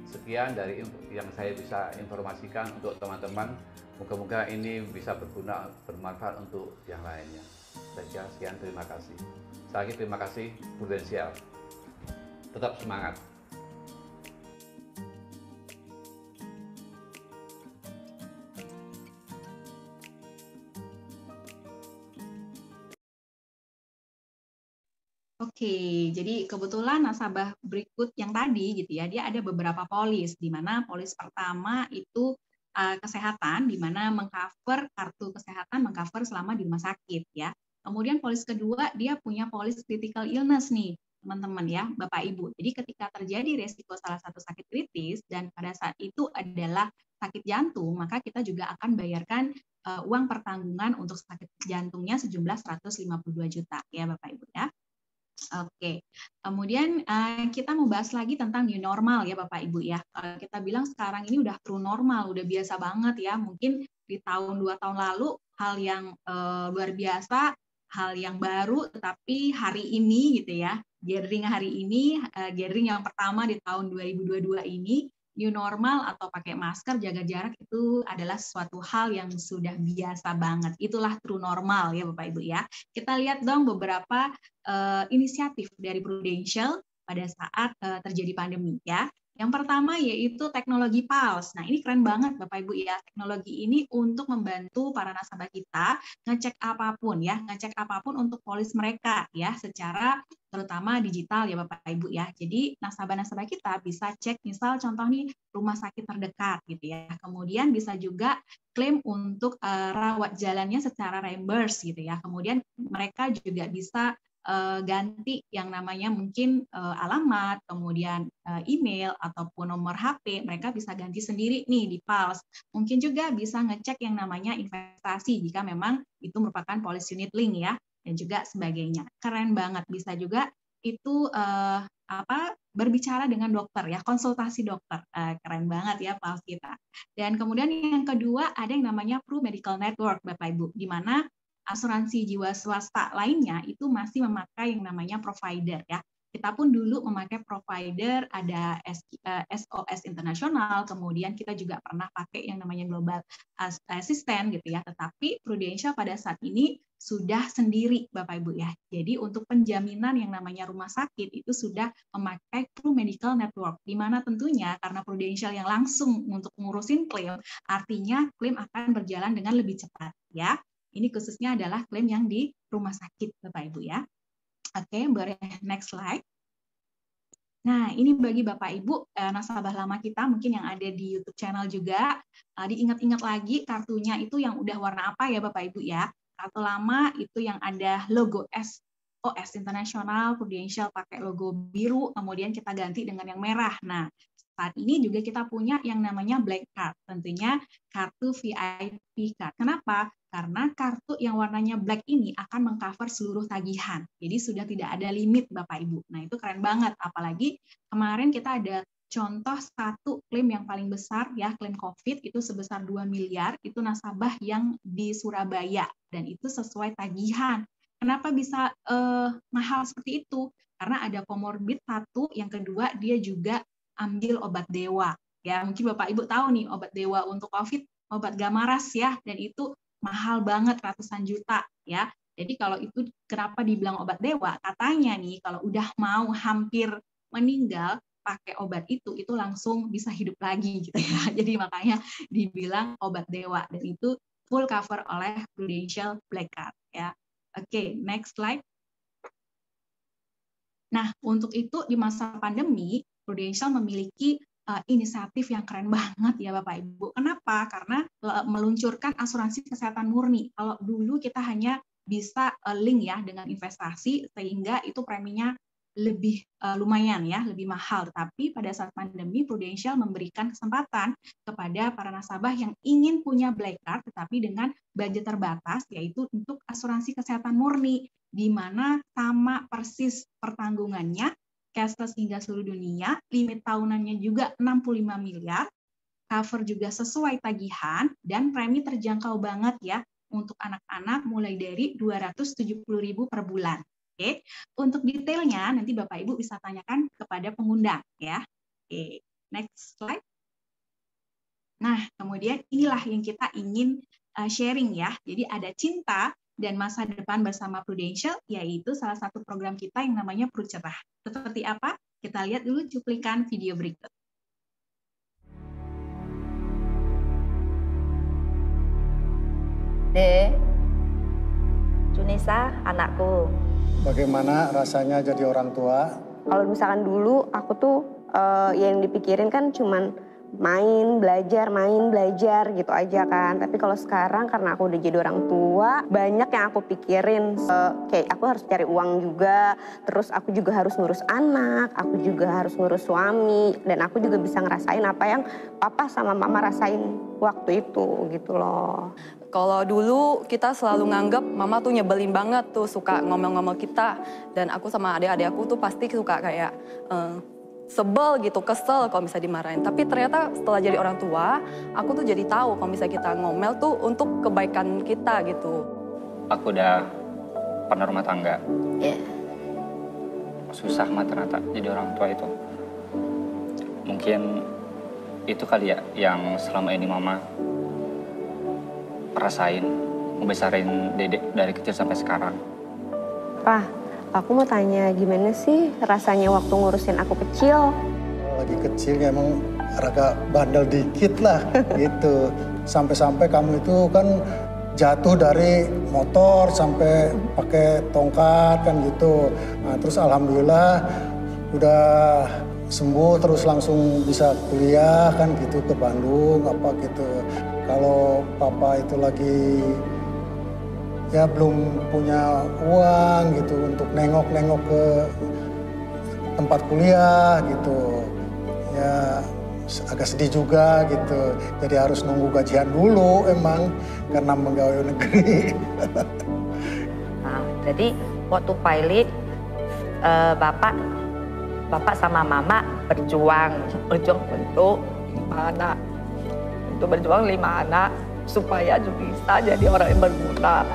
sekian dari yang saya bisa informasikan untuk teman-teman. Moga-moga ini bisa berguna, bermanfaat untuk yang lainnya. Saya kira sekian, terima kasih. Sekali lagi terima kasih Prudensial. Tetap semangat. Oke, jadi kebetulan nasabah berikut yang tadi gitu ya, dia ada beberapa polis, di mana polis pertama itu kesehatan, di mana mengcover kartu kesehatan, mengcover selama di rumah sakit ya. Kemudian polis kedua dia punya polis critical illness nih, teman-teman ya, Bapak Ibu. Jadi ketika terjadi resiko salah satu sakit kritis dan pada saat itu adalah sakit jantung, maka kita juga akan bayarkan uang pertanggungan untuk sakit jantungnya sejumlah 152 juta ya Bapak Ibu ya. Oke, kemudian kita mau bahas lagi tentang new normal ya Bapak Ibu ya. Kalau kita bilang sekarang ini udah true normal, udah biasa banget ya. Mungkin di tahun 2 tahun lalu hal yang luar biasa, hal yang baru, tetapi hari ini gitu ya, gathering hari ini, gathering yang pertama di tahun 2022 ini, new normal atau pakai masker, jaga jarak itu adalah suatu hal yang sudah biasa banget. Itulah true normal ya Bapak Ibu ya. Kita lihat dong beberapa inisiatif dari Prudential pada saat terjadi pandemi ya. Yang pertama yaitu teknologi PALS. Nah, ini keren banget Bapak Ibu ya. Teknologi ini untuk membantu para nasabah kita ngecek apapun ya, ngecek apapun untuk polis mereka ya, secara terutama digital ya Bapak Ibu ya. Jadi nasabah-nasabah kita bisa cek misal contoh nih rumah sakit terdekat gitu ya. Kemudian bisa juga klaim untuk rawat jalannya secara reimburse gitu ya. Kemudian mereka juga bisa ganti yang namanya mungkin alamat, kemudian email ataupun nomor HP, mereka bisa ganti sendiri nih di PALS. Mungkin juga bisa ngecek yang namanya investasi jika memang itu merupakan policy unit link ya, dan juga sebagainya. Keren banget, bisa juga itu berbicara dengan dokter ya, konsultasi dokter. Keren banget ya PALS kita. Dan kemudian yang kedua ada yang namanya Pru Medical Network Bapak Ibu, di mana asuransi jiwa swasta lainnya itu masih memakai yang namanya provider ya. Kita pun dulu memakai provider, ada SOS Internasional, kemudian kita juga pernah pakai yang namanya Global Assistant gitu ya. Tetapi Prudential pada saat ini sudah sendiri Bapak Ibu ya. Jadi untuk penjaminan yang namanya rumah sakit itu sudah memakai Pru Medical Network, di mana tentunya karena Prudential yang langsung untuk ngurusin klaim, artinya klaim akan berjalan dengan lebih cepat ya. Ini khususnya adalah klaim yang di rumah sakit, Bapak Ibu ya. Oke, boleh next slide. Nah, ini bagi Bapak Ibu, nasabah lama kita mungkin yang ada di YouTube channel juga, diingat-ingat lagi kartunya itu yang udah warna apa ya Bapak Ibu ya. Kartu lama itu yang ada logo SOS Internasional, Prudential pakai logo biru, kemudian kita ganti dengan yang merah. Nah, saat ini juga kita punya yang namanya Black Card, tentunya kartu VIP Card. Kenapa? Karena kartu yang warnanya black ini akan mengcover seluruh tagihan. Jadi sudah tidak ada limit Bapak Ibu. Nah itu keren banget. Apalagi kemarin kita ada contoh satu klaim yang paling besar ya, klaim COVID itu sebesar 2 miliar, itu nasabah yang di Surabaya. Dan itu sesuai tagihan. Kenapa bisa mahal seperti itu? Karena ada komorbid satu, yang kedua dia juga ambil obat dewa. Ya, mungkin Bapak Ibu tahu nih obat dewa untuk COVID, obat Gamaras ya, dan itu mahal banget ratusan juta ya. Jadi kalau itu kenapa dibilang obat dewa? Katanya nih kalau udah mau hampir meninggal pakai obat itu langsung bisa hidup lagi gitu ya. Jadi makanya dibilang obat dewa, dan itu full cover oleh Prudential Black Card ya. Oke, next slide. Nah, untuk itu di masa pandemi, Prudential memiliki inisiatif yang keren banget ya Bapak Ibu. Kenapa? Karena meluncurkan asuransi kesehatan murni. Kalau dulu kita hanya bisa link ya dengan investasi, sehingga itu preminya lebih lumayan ya, lebih mahal. Tapi pada saat pandemi, Prudential memberikan kesempatan kepada para nasabah yang ingin punya Black Card, tetapi dengan budget terbatas, yaitu untuk asuransi kesehatan murni, di mana sama persis pertanggungannya, cashless hingga seluruh dunia, limit tahunannya juga 65 miliar, cover juga sesuai tagihan, dan premi terjangkau banget ya, untuk anak-anak mulai dari 270.000 per bulan. Oke, untuk detailnya nanti Bapak Ibu bisa tanyakan kepada pengundang ya. Oke, next slide. Nah, kemudian inilah yang kita ingin sharing ya. Jadi ada cinta dan masa depan bersama Prudential, yaitu salah satu program kita yang namanya Pru Cerah. Seperti apa? Kita lihat dulu cuplikan video berikut. Junisa, anakku. Bagaimana rasanya jadi orang tua? Kalau misalkan dulu aku tuh yang dipikirin kan cuman main, belajar gitu aja kan. Tapi kalau sekarang karena aku udah jadi orang tua, banyak yang aku pikirin. Kayak aku harus cari uang juga, terus aku juga harus ngurus anak, aku juga harus ngurus suami, dan aku juga bisa ngerasain apa yang papa sama mama rasain waktu itu gitu loh. Kalau dulu kita selalu nganggap mama tuh nyebelin banget tuh, suka ngomel-ngomel kita. Dan aku sama adik-adik aku tuh pasti suka kayak sebel gitu, kesel kalau misalnya dimarahin. Tapi ternyata setelah jadi orang tua, aku tuh jadi tahu kalau misalnya kita ngomel tuh untuk kebaikan kita gitu. Aku udah pernah rumah tangga. Iya. Susah mah ternyata jadi orang tua itu. Mungkin itu kali ya yang selama ini mama rasain, ngebesarin Dedek dari kecil sampai sekarang. Pak, aku mau tanya gimana sih rasanya waktu ngurusin aku kecil? Lagi kecil ya emang agak bandel dikit lah gitu. Sampai-sampai kamu itu kan jatuh dari motor sampai pakai tongkat kan gitu. Nah, terus alhamdulillah udah sembuh, terus langsung bisa kuliah kan gitu ke Bandung apa gitu. Kalau papa itu lagi ya belum punya uang gitu untuk nengok-nengok ke tempat kuliah gitu. Ya agak sedih juga gitu. Jadi harus nunggu gajian dulu emang karena pegawai negeri. Nah, jadi waktu pilot bapak sama mama berjuang untuk 5 anak. Untuk berjuang 5 anak supaya bisa jadi orang yang berguna,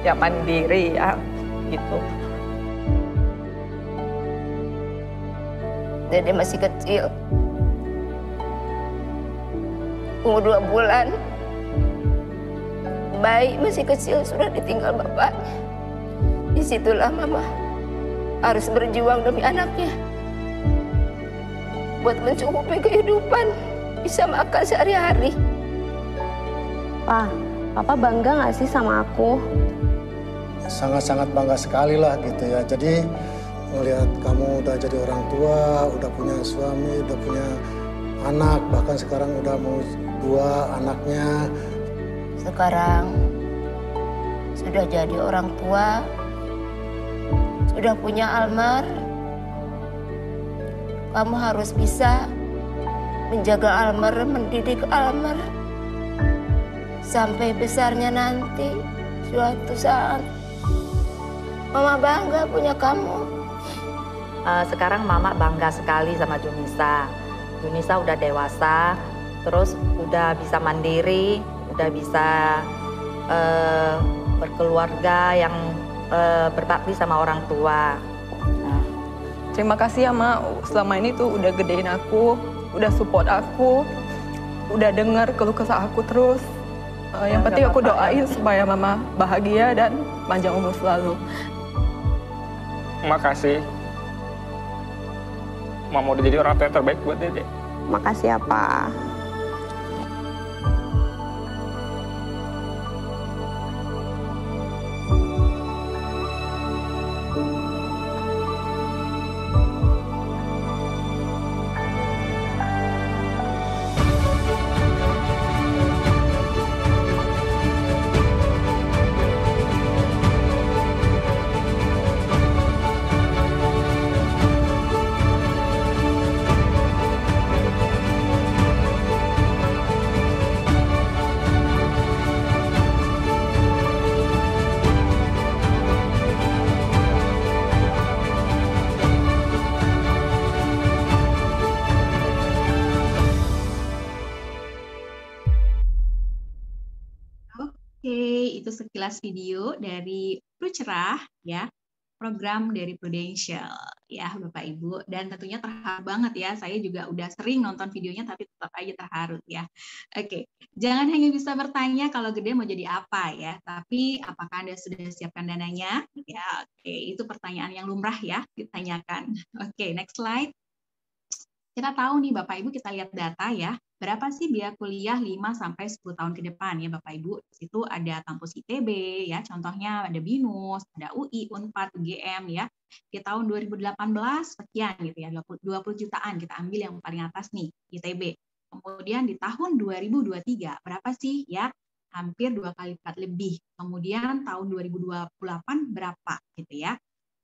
yang mandiri ya gitu. Dede masih kecil, umur 2 bulan, bayi masih kecil sudah ditinggal bapaknya. Disitulah mama harus berjuang demi anaknya, buat mencukupi kehidupan, bisa makan sehari-hari. Pak, papa bangga nggak sih sama aku? Sangat-sangat bangga sekali lah gitu ya. Jadi melihat kamu udah jadi orang tua, udah punya suami, udah punya anak, bahkan sekarang udah mau 2 anaknya. Sekarang sudah jadi orang tua, sudah punya Almar. Kamu harus bisa menjaga Almar, mendidik Almar sampai besarnya nanti. Suatu saat mama bangga punya kamu. Sekarang mama bangga sekali sama Junisa. Junisa udah dewasa, terus udah bisa mandiri, udah bisa berkeluarga yang berbakti sama orang tua. Terima kasih ya Ma, selama ini tuh udah gedein aku, udah support aku, udah denger keluh kesah aku terus. Yang penting aku doain supaya Mama bahagia dan panjang umur selalu. Makasih. Mama udah jadi orang tua yang terbaik buat Dede. Makasih ya Pak. Itu sekilas video dari Prucerah ya, program dari Prudential ya Bapak Ibu, dan tentunya terharu banget ya, saya juga udah sering nonton videonya tapi tetap aja terharu ya. Oke, jangan hanya bisa bertanya kalau gede mau jadi apa ya, tapi apakah Anda sudah siapkan dananya? Ya, oke, itu pertanyaan yang lumrah ya ditanyakan. Oke, next slide. Kita tahu nih Bapak Ibu, kita lihat data ya. Berapa sih biaya kuliah 5-10 tahun ke depan ya Bapak Ibu? Di situ ada kampus ITB ya, contohnya ada BINUS, ada UI, UNPAD, UGM ya. Di tahun 2018 sekian gitu ya, 20 jutaan kita ambil yang paling atas nih, ITB. Kemudian di tahun 2023 berapa sih ya? Hampir 2 kali lipat lebih. Kemudian tahun 2028 berapa gitu ya?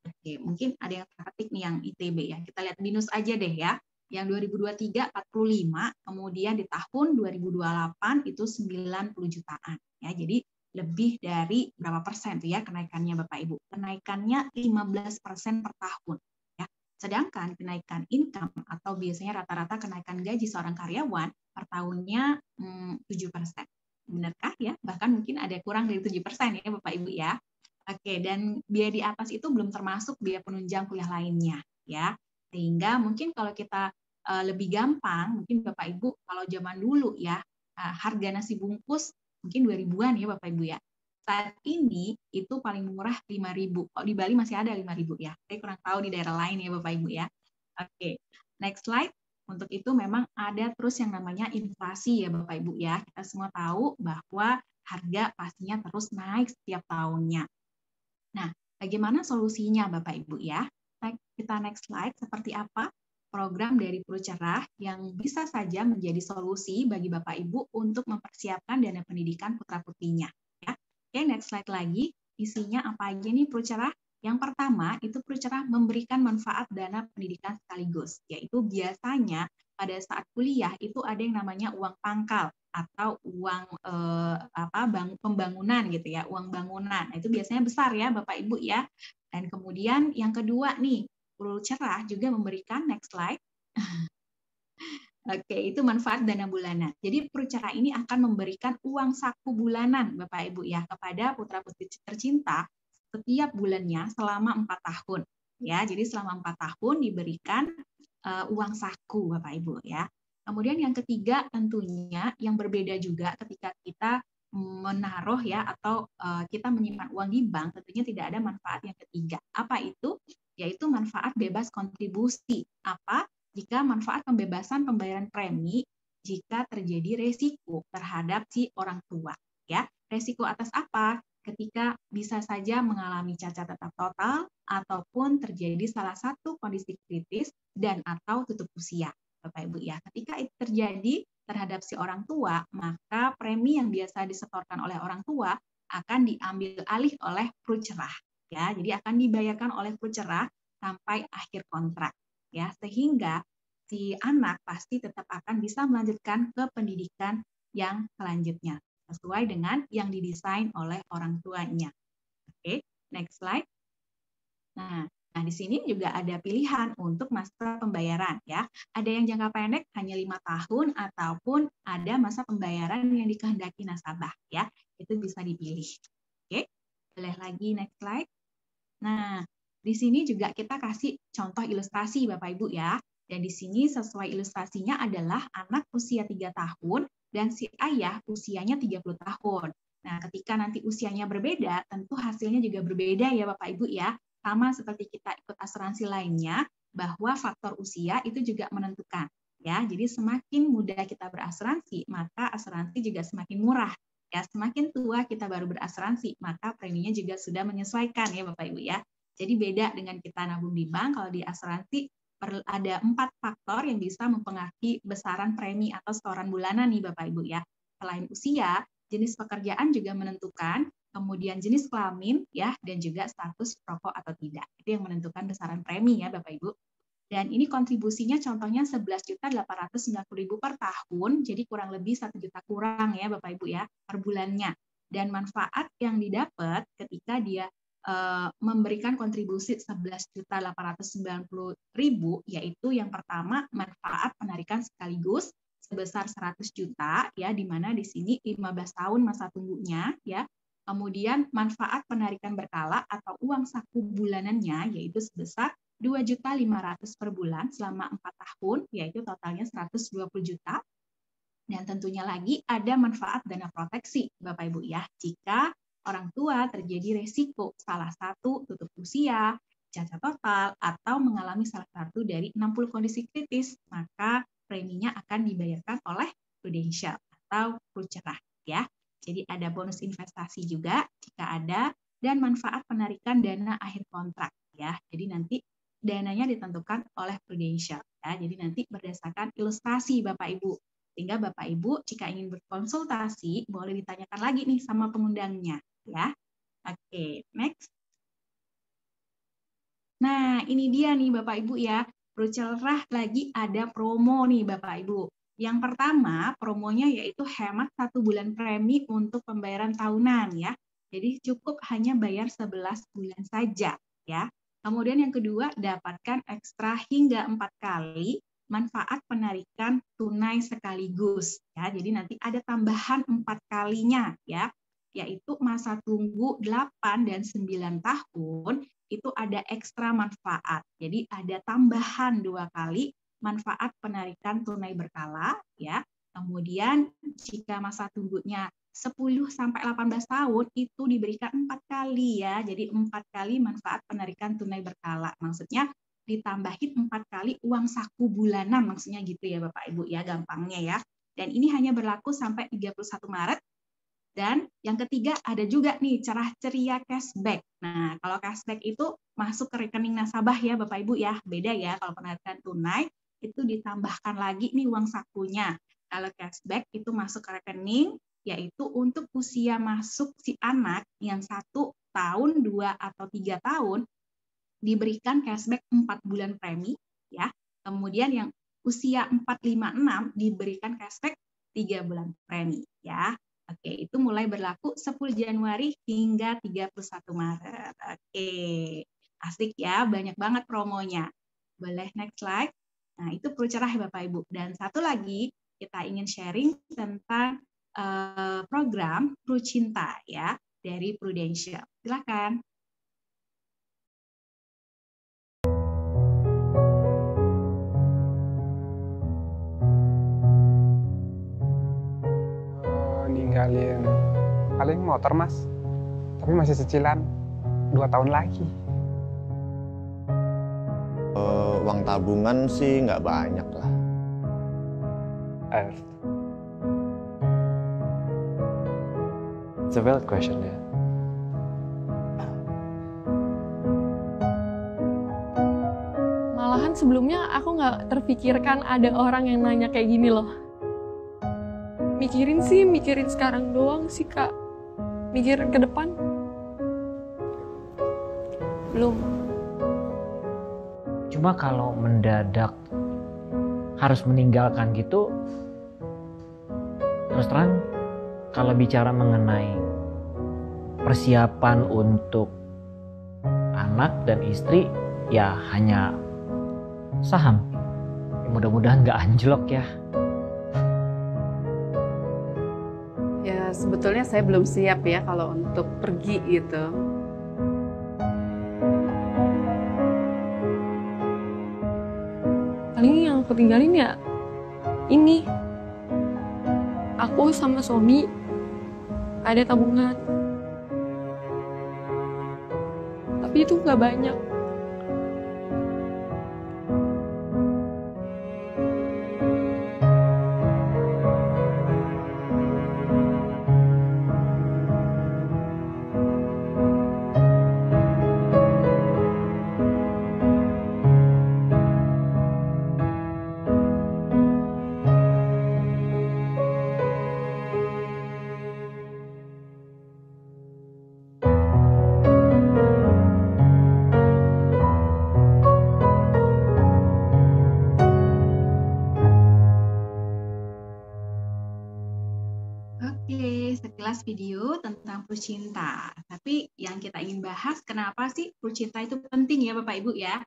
Oke, mungkin ada yang terketik nih yang ITB ya. Kita lihat BINUS aja deh ya. Yang 2023 45, kemudian di tahun 2028 itu 90 jutaan ya. Jadi lebih dari berapa persen tuh ya kenaikannya Bapak Ibu? Kenaikannya 15% per tahun ya. Sedangkan kenaikan income atau biasanya rata-rata kenaikan gaji seorang karyawan per tahunnya 7%. Benarkah ya? Bahkan mungkin ada kurang dari 7% ya Bapak Ibu ya. Oke, dan biaya di atas itu belum termasuk biaya penunjang kuliah lainnya ya. Sehingga mungkin kalau kita lebih gampang, mungkin Bapak Ibu kalau zaman dulu ya, harga nasi bungkus mungkin 2000-an ya Bapak Ibu ya. Saat ini itu paling murah 5.000. Oh, di Bali masih ada 5.000 ya. Saya kurang tahu di daerah lain ya Bapak Ibu ya. Oke, next slide. Untuk itu memang ada terus yang namanya inflasi ya Bapak Ibu ya. Kita semua tahu bahwa harga pastinya terus naik setiap tahunnya. Nah, bagaimana solusinya Bapak Ibu ya? Kita next slide, seperti apa program dari Prucerah yang bisa saja menjadi solusi bagi Bapak Ibu untuk mempersiapkan dana pendidikan putra-putrinya. Ya. Oke, next slide lagi. Isinya apa aja nih Prucerah? Yang pertama, itu Prucerah memberikan manfaat dana pendidikan sekaligus, yaitu biasanya pada saat kuliah itu ada yang namanya uang pangkal atau uang pembangunan gitu ya, uang bangunan. Nah, itu biasanya besar ya Bapak Ibu ya. Dan kemudian yang kedua nih, Prucerah juga memberikan, next slide. Oke, itu manfaat dana bulanan. Jadi Prucerah ini akan memberikan uang saku bulanan Bapak Ibu ya kepada putra-putri tercinta setiap bulannya selama 4 tahun. Ya, jadi selama 4 tahun diberikan uang saku Bapak Ibu ya. Kemudian yang ketiga tentunya yang berbeda juga ketika kita menaruh ya atau kita menyimpan uang di bank, tentunya tidak ada manfaat yang ketiga. Apa itu? Yaitu manfaat bebas kontribusi. Apa? Jika manfaat pembebasan pembayaran premi jika terjadi resiko terhadap si orang tua. Ya, resiko atas apa? Ketika bisa saja mengalami cacat tetap total ataupun terjadi salah satu kondisi kritis dan atau tutup usia. Bapak Ibu ya, ketika itu terjadi terhadap si orang tua, maka premi yang biasa disetorkan oleh orang tua akan diambil alih oleh Prucerah. Ya, jadi akan dibayarkan oleh Prucerah sampai akhir kontrak. Ya, sehingga si anak pasti tetap akan bisa melanjutkan ke pendidikan yang selanjutnya sesuai dengan yang didesain oleh orang tuanya. Oke, next slide. Nah, di sini juga ada pilihan untuk masa pembayaran ya. Ada yang jangka pendek hanya 5 tahun ataupun ada masa pembayaran yang dikehendaki nasabah ya. Itu bisa dipilih. Oke, boleh lagi next slide. Nah, di sini juga kita kasih contoh ilustrasi Bapak Ibu ya. Dan di sini sesuai ilustrasinya adalah anak usia 3 tahun dan si ayah usianya 30 tahun. Nah, ketika nanti usianya berbeda, tentu hasilnya juga berbeda ya Bapak Ibu ya. Sama seperti kita ikut asuransi lainnya, bahwa faktor usia itu juga menentukan. Ya, jadi semakin muda kita berasuransi, maka asuransi juga semakin murah. Ya, semakin tua kita baru berasuransi, maka preminya juga sudah menyesuaikan ya Bapak Ibu ya. Jadi beda dengan kita nabung di bank, kalau di asuransi ada 4 faktor yang bisa mempengaruhi besaran premi atau setoran bulanan nih Bapak Ibu ya. Selain usia, jenis pekerjaan juga menentukan, kemudian jenis kelamin ya, dan juga status perokok atau tidak. Itu yang menentukan besaran premi ya Bapak Ibu. Dan ini kontribusinya contohnya 11.890.000 per tahun, jadi kurang lebih 1 juta kurang ya Bapak Ibu ya per bulannya. Dan manfaat yang didapat ketika dia memberikan kontribusi 11.890.000, yaitu yang pertama manfaat penarikan sekaligus sebesar 100 juta ya, di mana di sini 15 tahun masa tunggunya ya. Kemudian manfaat penarikan berkala atau uang saku bulanannya yaitu sebesar 2.500.000 per bulan selama 4 tahun, yaitu totalnya 120 juta. Dan tentunya lagi ada manfaat dana proteksi Bapak Ibu ya, jika orang tua terjadi resiko salah satu tutup usia, cacat total, atau mengalami salah satu dari 60 kondisi kritis, maka preminya akan dibayarkan oleh Prudential atau Prucerah ya. Jadi ada bonus investasi juga jika ada, dan manfaat penarikan dana akhir kontrak ya. Jadi nanti dananya ditentukan oleh Prudential ya. Jadi nanti berdasarkan ilustrasi Bapak Ibu. Sehingga Bapak Ibu jika ingin berkonsultasi boleh ditanyakan lagi nih sama pengundangnya ya. Oke, next. Nah, ini dia nih Bapak Ibu ya. Prucerah lagi ada promo nih Bapak Ibu. Yang pertama, promonya yaitu hemat 1 bulan premi untuk pembayaran tahunan ya. Jadi cukup hanya bayar 11 bulan saja ya. Kemudian yang kedua, dapatkan ekstra hingga 4 kali manfaat penarikan tunai sekaligus ya. Jadi nanti ada tambahan 4 kalinya ya, yaitu masa tunggu 8 dan 9 tahun itu ada ekstra manfaat. Jadi ada tambahan 2 kali manfaat penarikan tunai berkala ya. Kemudian jika masa tunggunya 10 sampai 18 tahun itu diberikan 4 kali ya. Jadi 4 kali manfaat penarikan tunai berkala. Maksudnya ditambahin 4 kali uang saku bulanan, maksudnya gitu ya Bapak Ibu ya, gampangnya ya. Dan ini hanya berlaku sampai 31 Maret. Dan yang ketiga ada juga nih cerah ceria cashback. Nah, kalau cashback itu masuk ke rekening nasabah ya Bapak Ibu ya. Beda ya, kalau penarikan tunai itu ditambahkan lagi nih uang sakunya. Kalau cashback itu masuk ke rekening, yaitu untuk usia masuk si anak yang 1 tahun, 2 atau 3 tahun, diberikan cashback 4 bulan premi ya. Kemudian yang usia 4, 5, 6 diberikan cashback 3 bulan premi ya. Oke, itu mulai berlaku 10 Januari hingga 31 Maret. Oke, asik ya, banyak banget promonya. Boleh next slide. Nah, itu Prucerah ya Bapak Ibu. Dan satu lagi, kita ingin sharing tentang program Prucinta ya, dari Prudential. Silakan. Ninggalin paling motor Mas, tapi masih cicilan 2 tahun lagi. Uang tabungan sih nggak banyak lah. It's a valid question ya. Malahan sebelumnya aku nggak terpikirkan ada orang yang nanya kayak gini loh. Mikirin sekarang doang sih Kak. Mikir ke depan belum. Cuma kalau mendadak harus meninggalkan gitu, terus terang kalau bicara mengenai persiapan untuk anak dan istri, ya hanya saham. Mudah-mudahan nggak anjlok ya. Ya sebetulnya saya belum siap ya kalau untuk pergi gitu. aku tinggalin ya ini. Aku sama suami ada tabungan. Tapi itu nggak banyak. Oke, sekilas video tentang Prucinta. Tapi yang kita ingin bahas, kenapa sih Prucinta itu penting ya Bapak Ibu ya?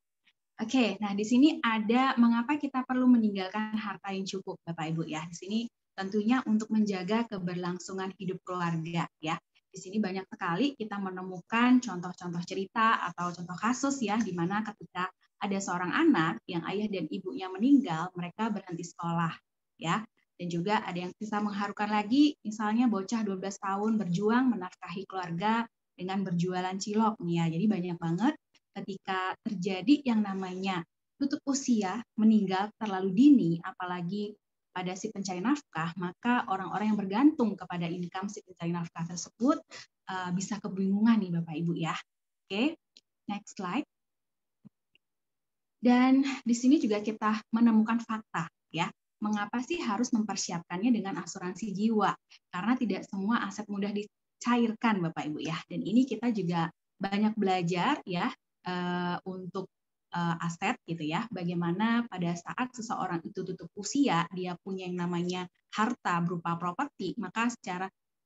Oke, nah di sini ada mengapa kita perlu meninggalkan harta yang cukup Bapak Ibu ya. Di sini tentunya untuk menjaga keberlangsungan hidup keluarga ya. Di sini banyak sekali kita menemukan contoh-contoh cerita atau contoh kasus ya, di mana ketika ada seorang anak yang ayah dan ibunya meninggal, mereka berhenti sekolah ya. Dan juga ada yang bisa mengharukan lagi, misalnya bocah 12 tahun berjuang menafkahi keluarga dengan berjualan cilok nih ya. Jadi banyak banget ketika terjadi yang namanya tutup usia, meninggal terlalu dini, apalagi pada si pencari nafkah, maka orang-orang yang bergantung kepada income si pencari nafkah tersebut bisa kebingungan nih Bapak Ibu ya. Oke, next slide. Dan di sini juga kita menemukan fakta ya. Mengapa sih harus mempersiapkannya dengan asuransi jiwa? Karena tidak semua aset mudah dicairkan Bapak Ibu ya. Dan ini kita juga banyak belajar ya untuk aset gitu ya. Bagaimana pada saat seseorang itu tutup usia, dia punya yang namanya harta berupa properti, maka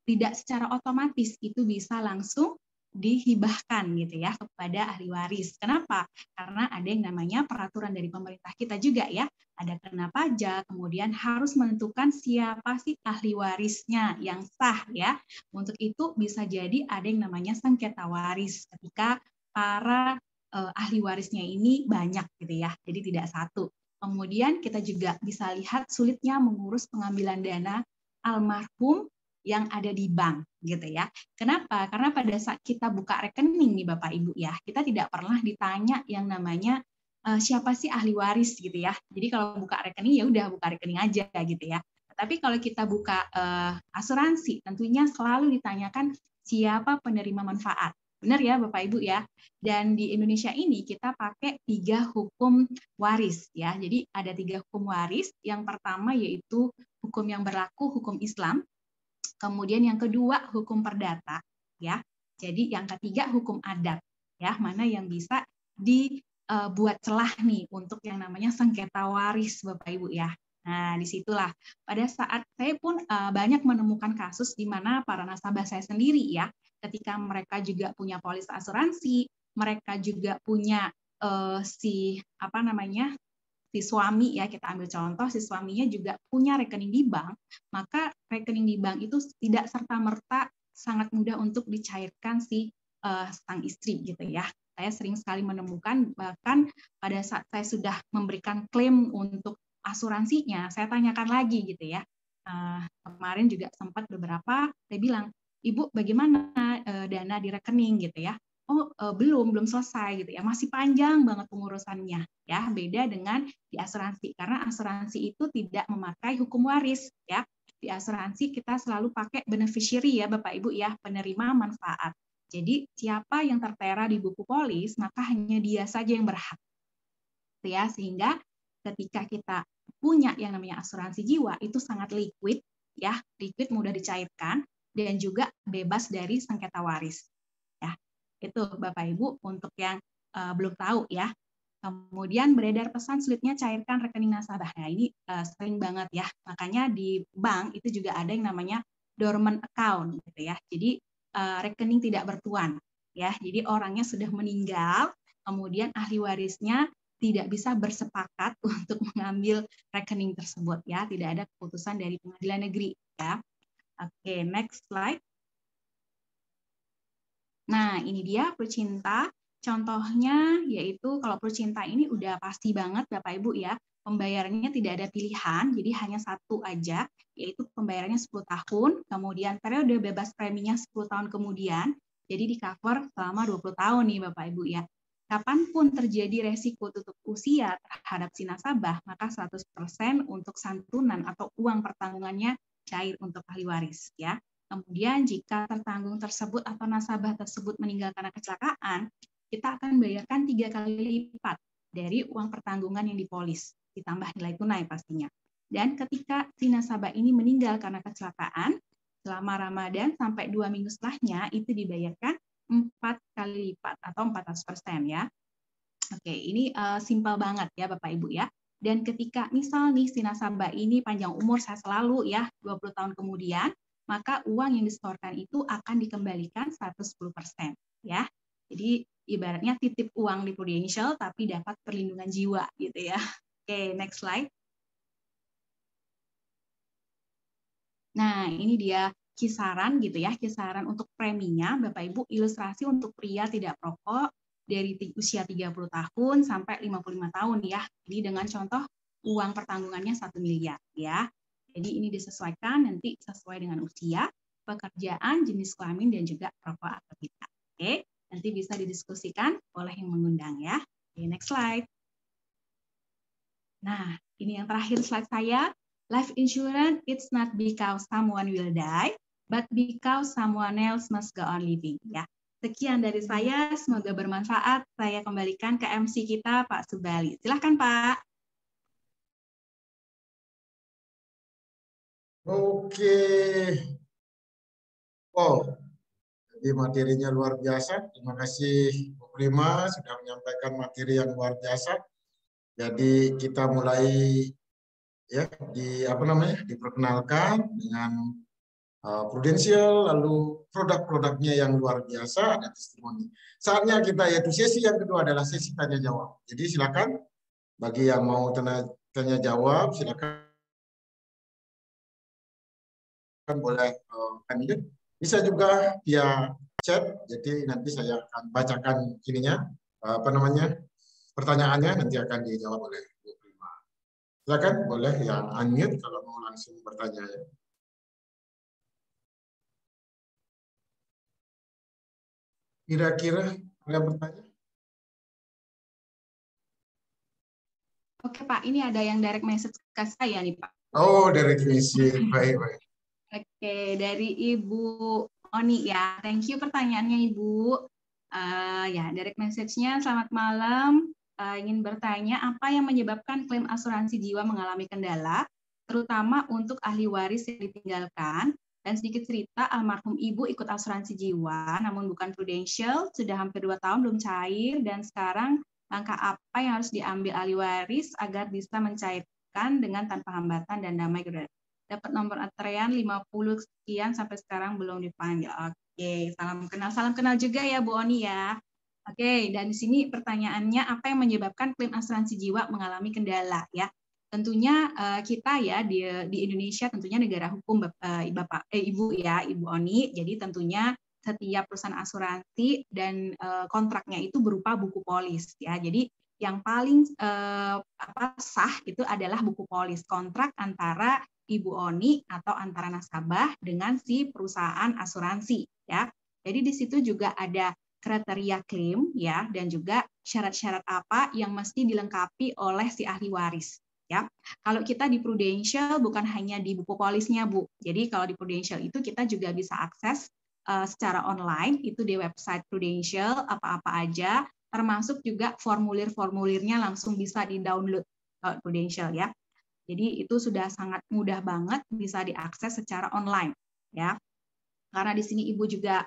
tidak secara otomatis itu bisa langsung dihibahkan gitu ya kepada ahli waris. Kenapa? Karena ada yang namanya peraturan dari pemerintah kita juga ya. Ada kena pajak, kemudian harus menentukan siapa sih ahli warisnya yang sah ya. Untuk itu bisa jadi ada yang namanya sengketa waris ketika para ahli warisnya ini banyak gitu ya. Jadi tidak satu. Kemudian kita juga bisa lihat sulitnya mengurus pengambilan dana almarhum yang ada di bank gitu ya. Kenapa? Karena pada saat kita buka rekening nih Bapak Ibu ya, kita tidak pernah ditanya yang namanya siapa sih ahli waris gitu ya. Jadi kalau buka rekening ya udah buka rekening aja gitu ya. Tapi kalau kita buka asuransi, tentunya selalu ditanyakan siapa penerima manfaat. Benar ya Bapak Ibu ya. Dan di Indonesia ini kita pakai 3 hukum waris ya. Jadi ada 3 hukum waris. Yang pertama yaitu hukum yang berlaku, hukum Islam. Kemudian yang kedua hukum perdata ya. Jadi yang ketiga hukum adat ya. Mana yang bisa dibuat celah nih untuk yang namanya sengketa waris Bapak Ibu ya. Nah, disitulah pada saat saya pun banyak menemukan kasus di mana para nasabah saya sendiri ya, ketika mereka juga punya polis asuransi, mereka juga punya si suami ya, kita ambil contoh, si suaminya juga punya rekening di bank, maka rekening di bank itu tidak serta-merta sangat mudah untuk dicairkan si sang istri gitu ya. Saya sering sekali menemukan, bahkan pada saat saya sudah memberikan klaim untuk asuransinya, saya tanyakan lagi gitu ya. Kemarin juga sempat beberapa, saya bilang, Ibu bagaimana dana di rekening gitu ya. Oh belum selesai gitu ya, masih panjang banget pengurusannya ya. Beda dengan di asuransi, karena asuransi itu tidak memakai hukum waris ya. Di asuransi kita selalu pakai beneficiary ya Bapak Ibu ya, penerima manfaat. Jadi siapa yang tertera di buku polis, maka hanya dia saja yang berhak. Ya, sehingga ketika kita punya yang namanya asuransi jiwa itu sangat liquid ya, liquid mudah dicairkan dan juga bebas dari sengketa waris. Ya. Itu Bapak Ibu untuk yang belum tahu ya. Kemudian beredar pesan sulitnya cairkan rekening nasabah. Nah, ini sering banget ya. Makanya di bank itu juga ada yang namanya dormant account gitu ya. Jadi rekening tidak bertuan ya. Jadi orangnya sudah meninggal, kemudian ahli warisnya tidak bisa bersepakat untuk mengambil rekening tersebut ya. Tidak ada keputusan dari pengadilan negeri ya. Oke, next slide. Nah, ini dia Prucinta. Contohnya yaitu kalau Prucinta ini udah pasti banget Bapak Ibu ya, pembayarannya tidak ada pilihan, jadi hanya satu aja, yaitu pembayarannya 10 tahun, kemudian periode bebas preminya 10 tahun kemudian, jadi di cover selama 20 tahun nih Bapak Ibu ya. Kapanpun terjadi resiko tutup usia terhadap si nasabah, maka 100% untuk santunan atau uang pertanggungannya cair untuk ahli waris ya. Kemudian jika tertanggung tersebut atau nasabah tersebut meninggal karena kecelakaan, kita akan bayarkan 3 kali lipat dari uang pertanggungan yang dipolis, ditambah nilai tunai pastinya. Dan ketika si nasabah ini meninggal karena kecelakaan, selama Ramadan sampai 2 minggu setelahnya itu dibayarkan 4 kali lipat atau 400% ya. Oke, ini simpel banget ya Bapak Ibu ya. Dan ketika misal nih si nasabah ini panjang umur saya selalu ya 20 tahun kemudian, maka uang yang disetorkan itu akan dikembalikan 110% ya. Jadi ibaratnya titip uang di Prudential tapi dapat perlindungan jiwa gitu ya. Oke, next slide. Nah, ini dia kisaran gitu ya, kisaran untuk preminya Bapak Ibu, ilustrasi untuk pria tidak perokok dari usia 30 tahun sampai 55 tahun ya. Jadi dengan contoh uang pertanggungannya 1 miliar ya. Jadi ini disesuaikan nanti sesuai dengan usia, pekerjaan, jenis kelamin dan juga perokok atau tidak. Oke, nanti bisa didiskusikan oleh yang mengundang ya. Oke, next slide. Nah, ini yang terakhir slide saya. Life insurance, it's not because someone will die, but because someone else must go on living. Ya, sekian dari saya. Semoga bermanfaat. Saya kembalikan ke MC kita, Pak Subali. Silahkan, Pak. Oke. Oh, jadi materinya luar biasa. Terima kasih Bu Prima sudah menyampaikan materi yang luar biasa. Jadi kita mulai ya diperkenalkan dengan Prudential, lalu produk-produknya yang luar biasa, ada testimoni. Saatnya kita yaitu sesi yang kedua adalah sesi tanya jawab. Jadi silakan bagi yang mau tanya jawab silakan boleh unmute. Bisa juga via chat. Jadi nanti saya akan bacakan ininya pertanyaannya nanti akan dijawab oleh Bu Prima. Silakan boleh yang unmute kalau mau langsung bertanya ya. Kira-kira ada bertanya? Oke Pak, ini ada yang direct message ke saya nih Pak. Oh, direct message, baik. Oke, dari Ibu Oni ya. Thank you pertanyaannya Ibu. Ya, direct message-nya, selamat malam. Ingin bertanya apa yang menyebabkan klaim asuransi jiwa mengalami kendala, terutama untuk ahli waris yang ditinggalkan. Dan sedikit cerita, almarhum ibu ikut asuransi jiwa, namun bukan Prudential, sudah hampir 2 tahun belum cair, dan sekarang langkah apa yang harus diambil ahli waris agar bisa mencairkan dengan tanpa hambatan dan damai. Dapat nomor antrean 50 sekian sampai sekarang belum dipanggil. Oke, salam kenal juga ya Bu Oni ya. Oke, dan di sini pertanyaannya apa yang menyebabkan klaim asuransi jiwa mengalami kendala ya? Tentunya kita ya di Indonesia tentunya negara hukum Ibu ya, Ibu Oni. Jadi tentunya setiap perusahaan asuransi dan kontraknya itu berupa buku polis ya. Jadi yang paling sah itu adalah buku polis kontrak antara Ibu Oni atau antara nasabah dengan si perusahaan asuransi ya. Jadi di situ juga ada kriteria klaim ya dan juga syarat-syarat apa yang mesti dilengkapi oleh si ahli waris. Ya, kalau kita di Prudential bukan hanya di buku polisnya Bu. Jadi kalau di Prudential itu kita juga bisa akses secara online itu di website Prudential apa-apa aja, termasuk juga formulir-formulirnya langsung bisa di-download Prudential ya. Jadi itu sudah sangat mudah banget bisa diakses secara online ya. Karena di sini Ibu juga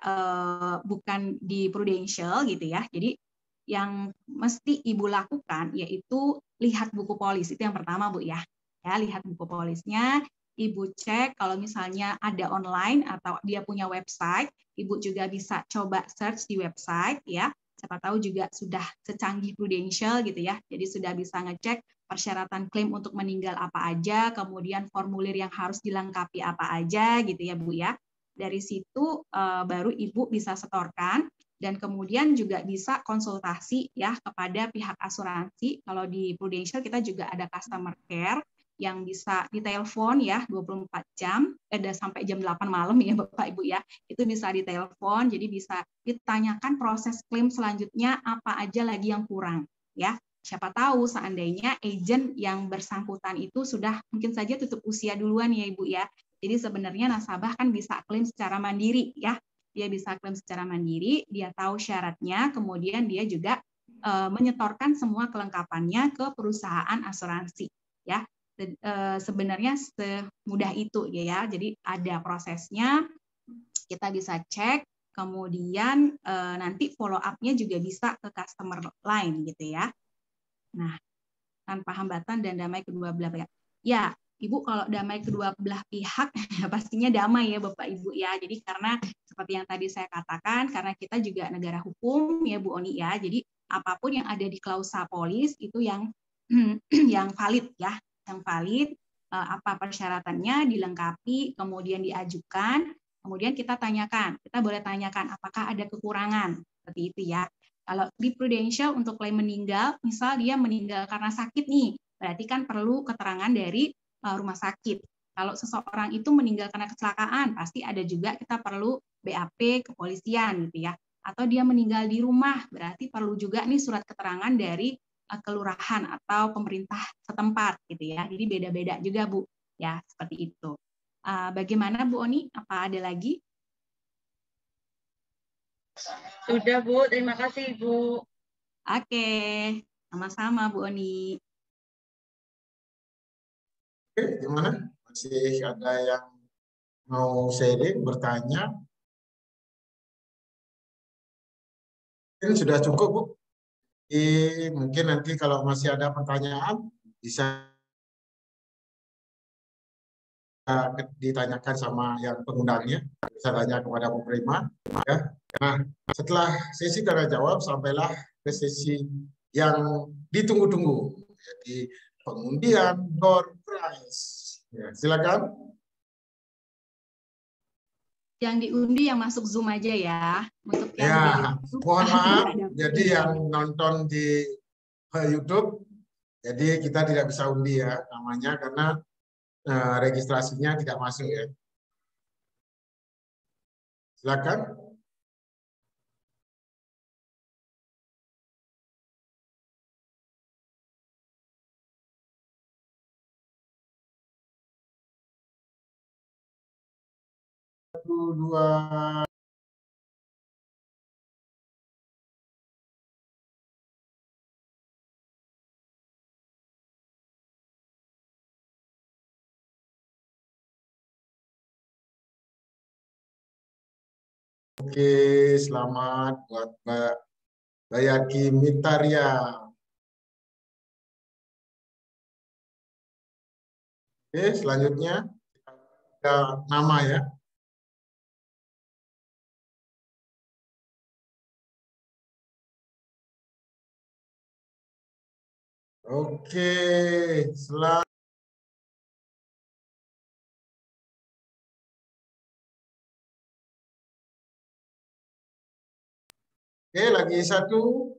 bukan di Prudential gitu ya. Jadi yang mesti Ibu lakukan yaitu lihat buku polis, itu yang pertama Bu ya. Ya, lihat buku polisnya, Ibu cek kalau misalnya ada online atau dia punya website, Ibu juga bisa coba search di website ya. Siapa tahu juga sudah secanggih Prudential gitu ya. Jadi sudah bisa ngecek persyaratan klaim untuk meninggal apa aja, kemudian formulir yang harus dilengkapi apa aja gitu ya Bu ya. Dari situ baru Ibu bisa setorkan dan kemudian juga bisa konsultasi ya kepada pihak asuransi. Kalau di Prudential kita juga ada customer care yang bisa ditelepon ya 24 jam, sampai jam 8 malam ya Bapak Ibu ya. Itu bisa ditelepon, jadi bisa ditanyakan proses klaim selanjutnya apa aja lagi yang kurang ya. Siapa tahu seandainya agent yang bersangkutan itu sudah mungkin saja tutup usia duluan ya Ibu ya. Jadi sebenarnya nasabah kan bisa klaim secara mandiri ya. Dia bisa klaim secara mandiri, dia tahu syaratnya, kemudian dia juga menyetorkan semua kelengkapannya ke perusahaan asuransi ya. Sebenarnya semudah itu ya. Jadi ada prosesnya, kita bisa cek, kemudian nanti follow up-nya juga bisa ke customer line gitu ya. Nah, tanpa hambatan dan damai kedua belah pihak. Ya, Ibu, kalau damai kedua belah pihak, ya pastinya damai ya Bapak Ibu ya. Jadi karena seperti yang tadi saya katakan, karena kita juga negara hukum ya Bu Oni ya. Jadi apapun yang ada di klausa polis itu yang valid ya, yang valid. Apa persyaratannya dilengkapi, kemudian diajukan, kemudian kita tanyakan. Kita boleh tanyakan apakah ada kekurangan seperti itu ya. Kalau di Prudential untuk klaim meninggal, misal dia meninggal karena sakit nih, berarti kan perlu keterangan dari rumah sakit. Kalau seseorang itu meninggal karena kecelakaan, pasti ada juga kita perlu BAP kepolisian gitu ya. Atau dia meninggal di rumah, berarti perlu juga nih surat keterangan dari kelurahan atau pemerintah setempat gitu ya. Jadi beda-beda juga Bu, ya seperti itu. Bagaimana Bu Oni? Apa ada lagi? Sudah Bu, terima kasih Bu. Oke, sama-sama Bu Oni. Oke, gimana? Masih ada yang mau sharing, bertanya? Ini sudah cukup, Bu. Mungkin nanti kalau masih ada pertanyaan, bisa ditanyakan sama yang pengundangnya, bisa tanya kepada penerima. Ya. Nah, setelah sesi tanya jawab, sampailah ke sesi yang ditunggu-tunggu, jadi pengundian door prize. Ya, silakan. Yang diundi yang masuk Zoom aja ya. Untuk yang ya, mohon maaf. Jadi yang nonton di YouTube, jadi kita tidak bisa undi ya namanya karena registrasinya tidak masuk ya. Silakan. Dua. Oke, selamat buat Mbak Bayaki Mitaria. Oke, selanjutnya kita nama ya. Oke, selamat. Oke, lagi satu.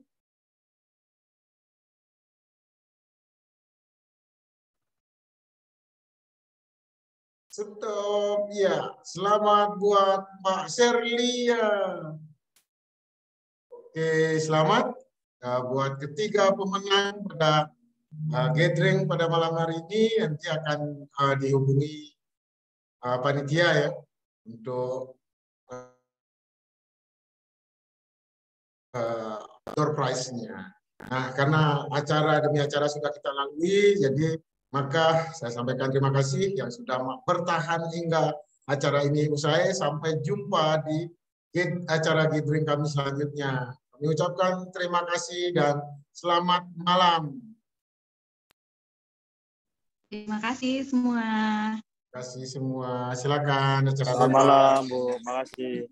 Stop, ya. Selamat buat Mbak Serlia. Oke, selamat buat ketiga pemenang pada gathering pada malam hari ini. Nanti akan dihubungi panitia ya untuk door prize-nya. Nah, karena acara demi acara sudah kita lalui, jadi maka saya sampaikan terima kasih yang sudah bertahan hingga acara ini usai. Sampai jumpa di acara gathering kami selanjutnya. Kami ucapkan terima kasih dan selamat malam. Terima kasih semua. Terima kasih semua. Silakan acara. Selamat malam, Bu. Makasih.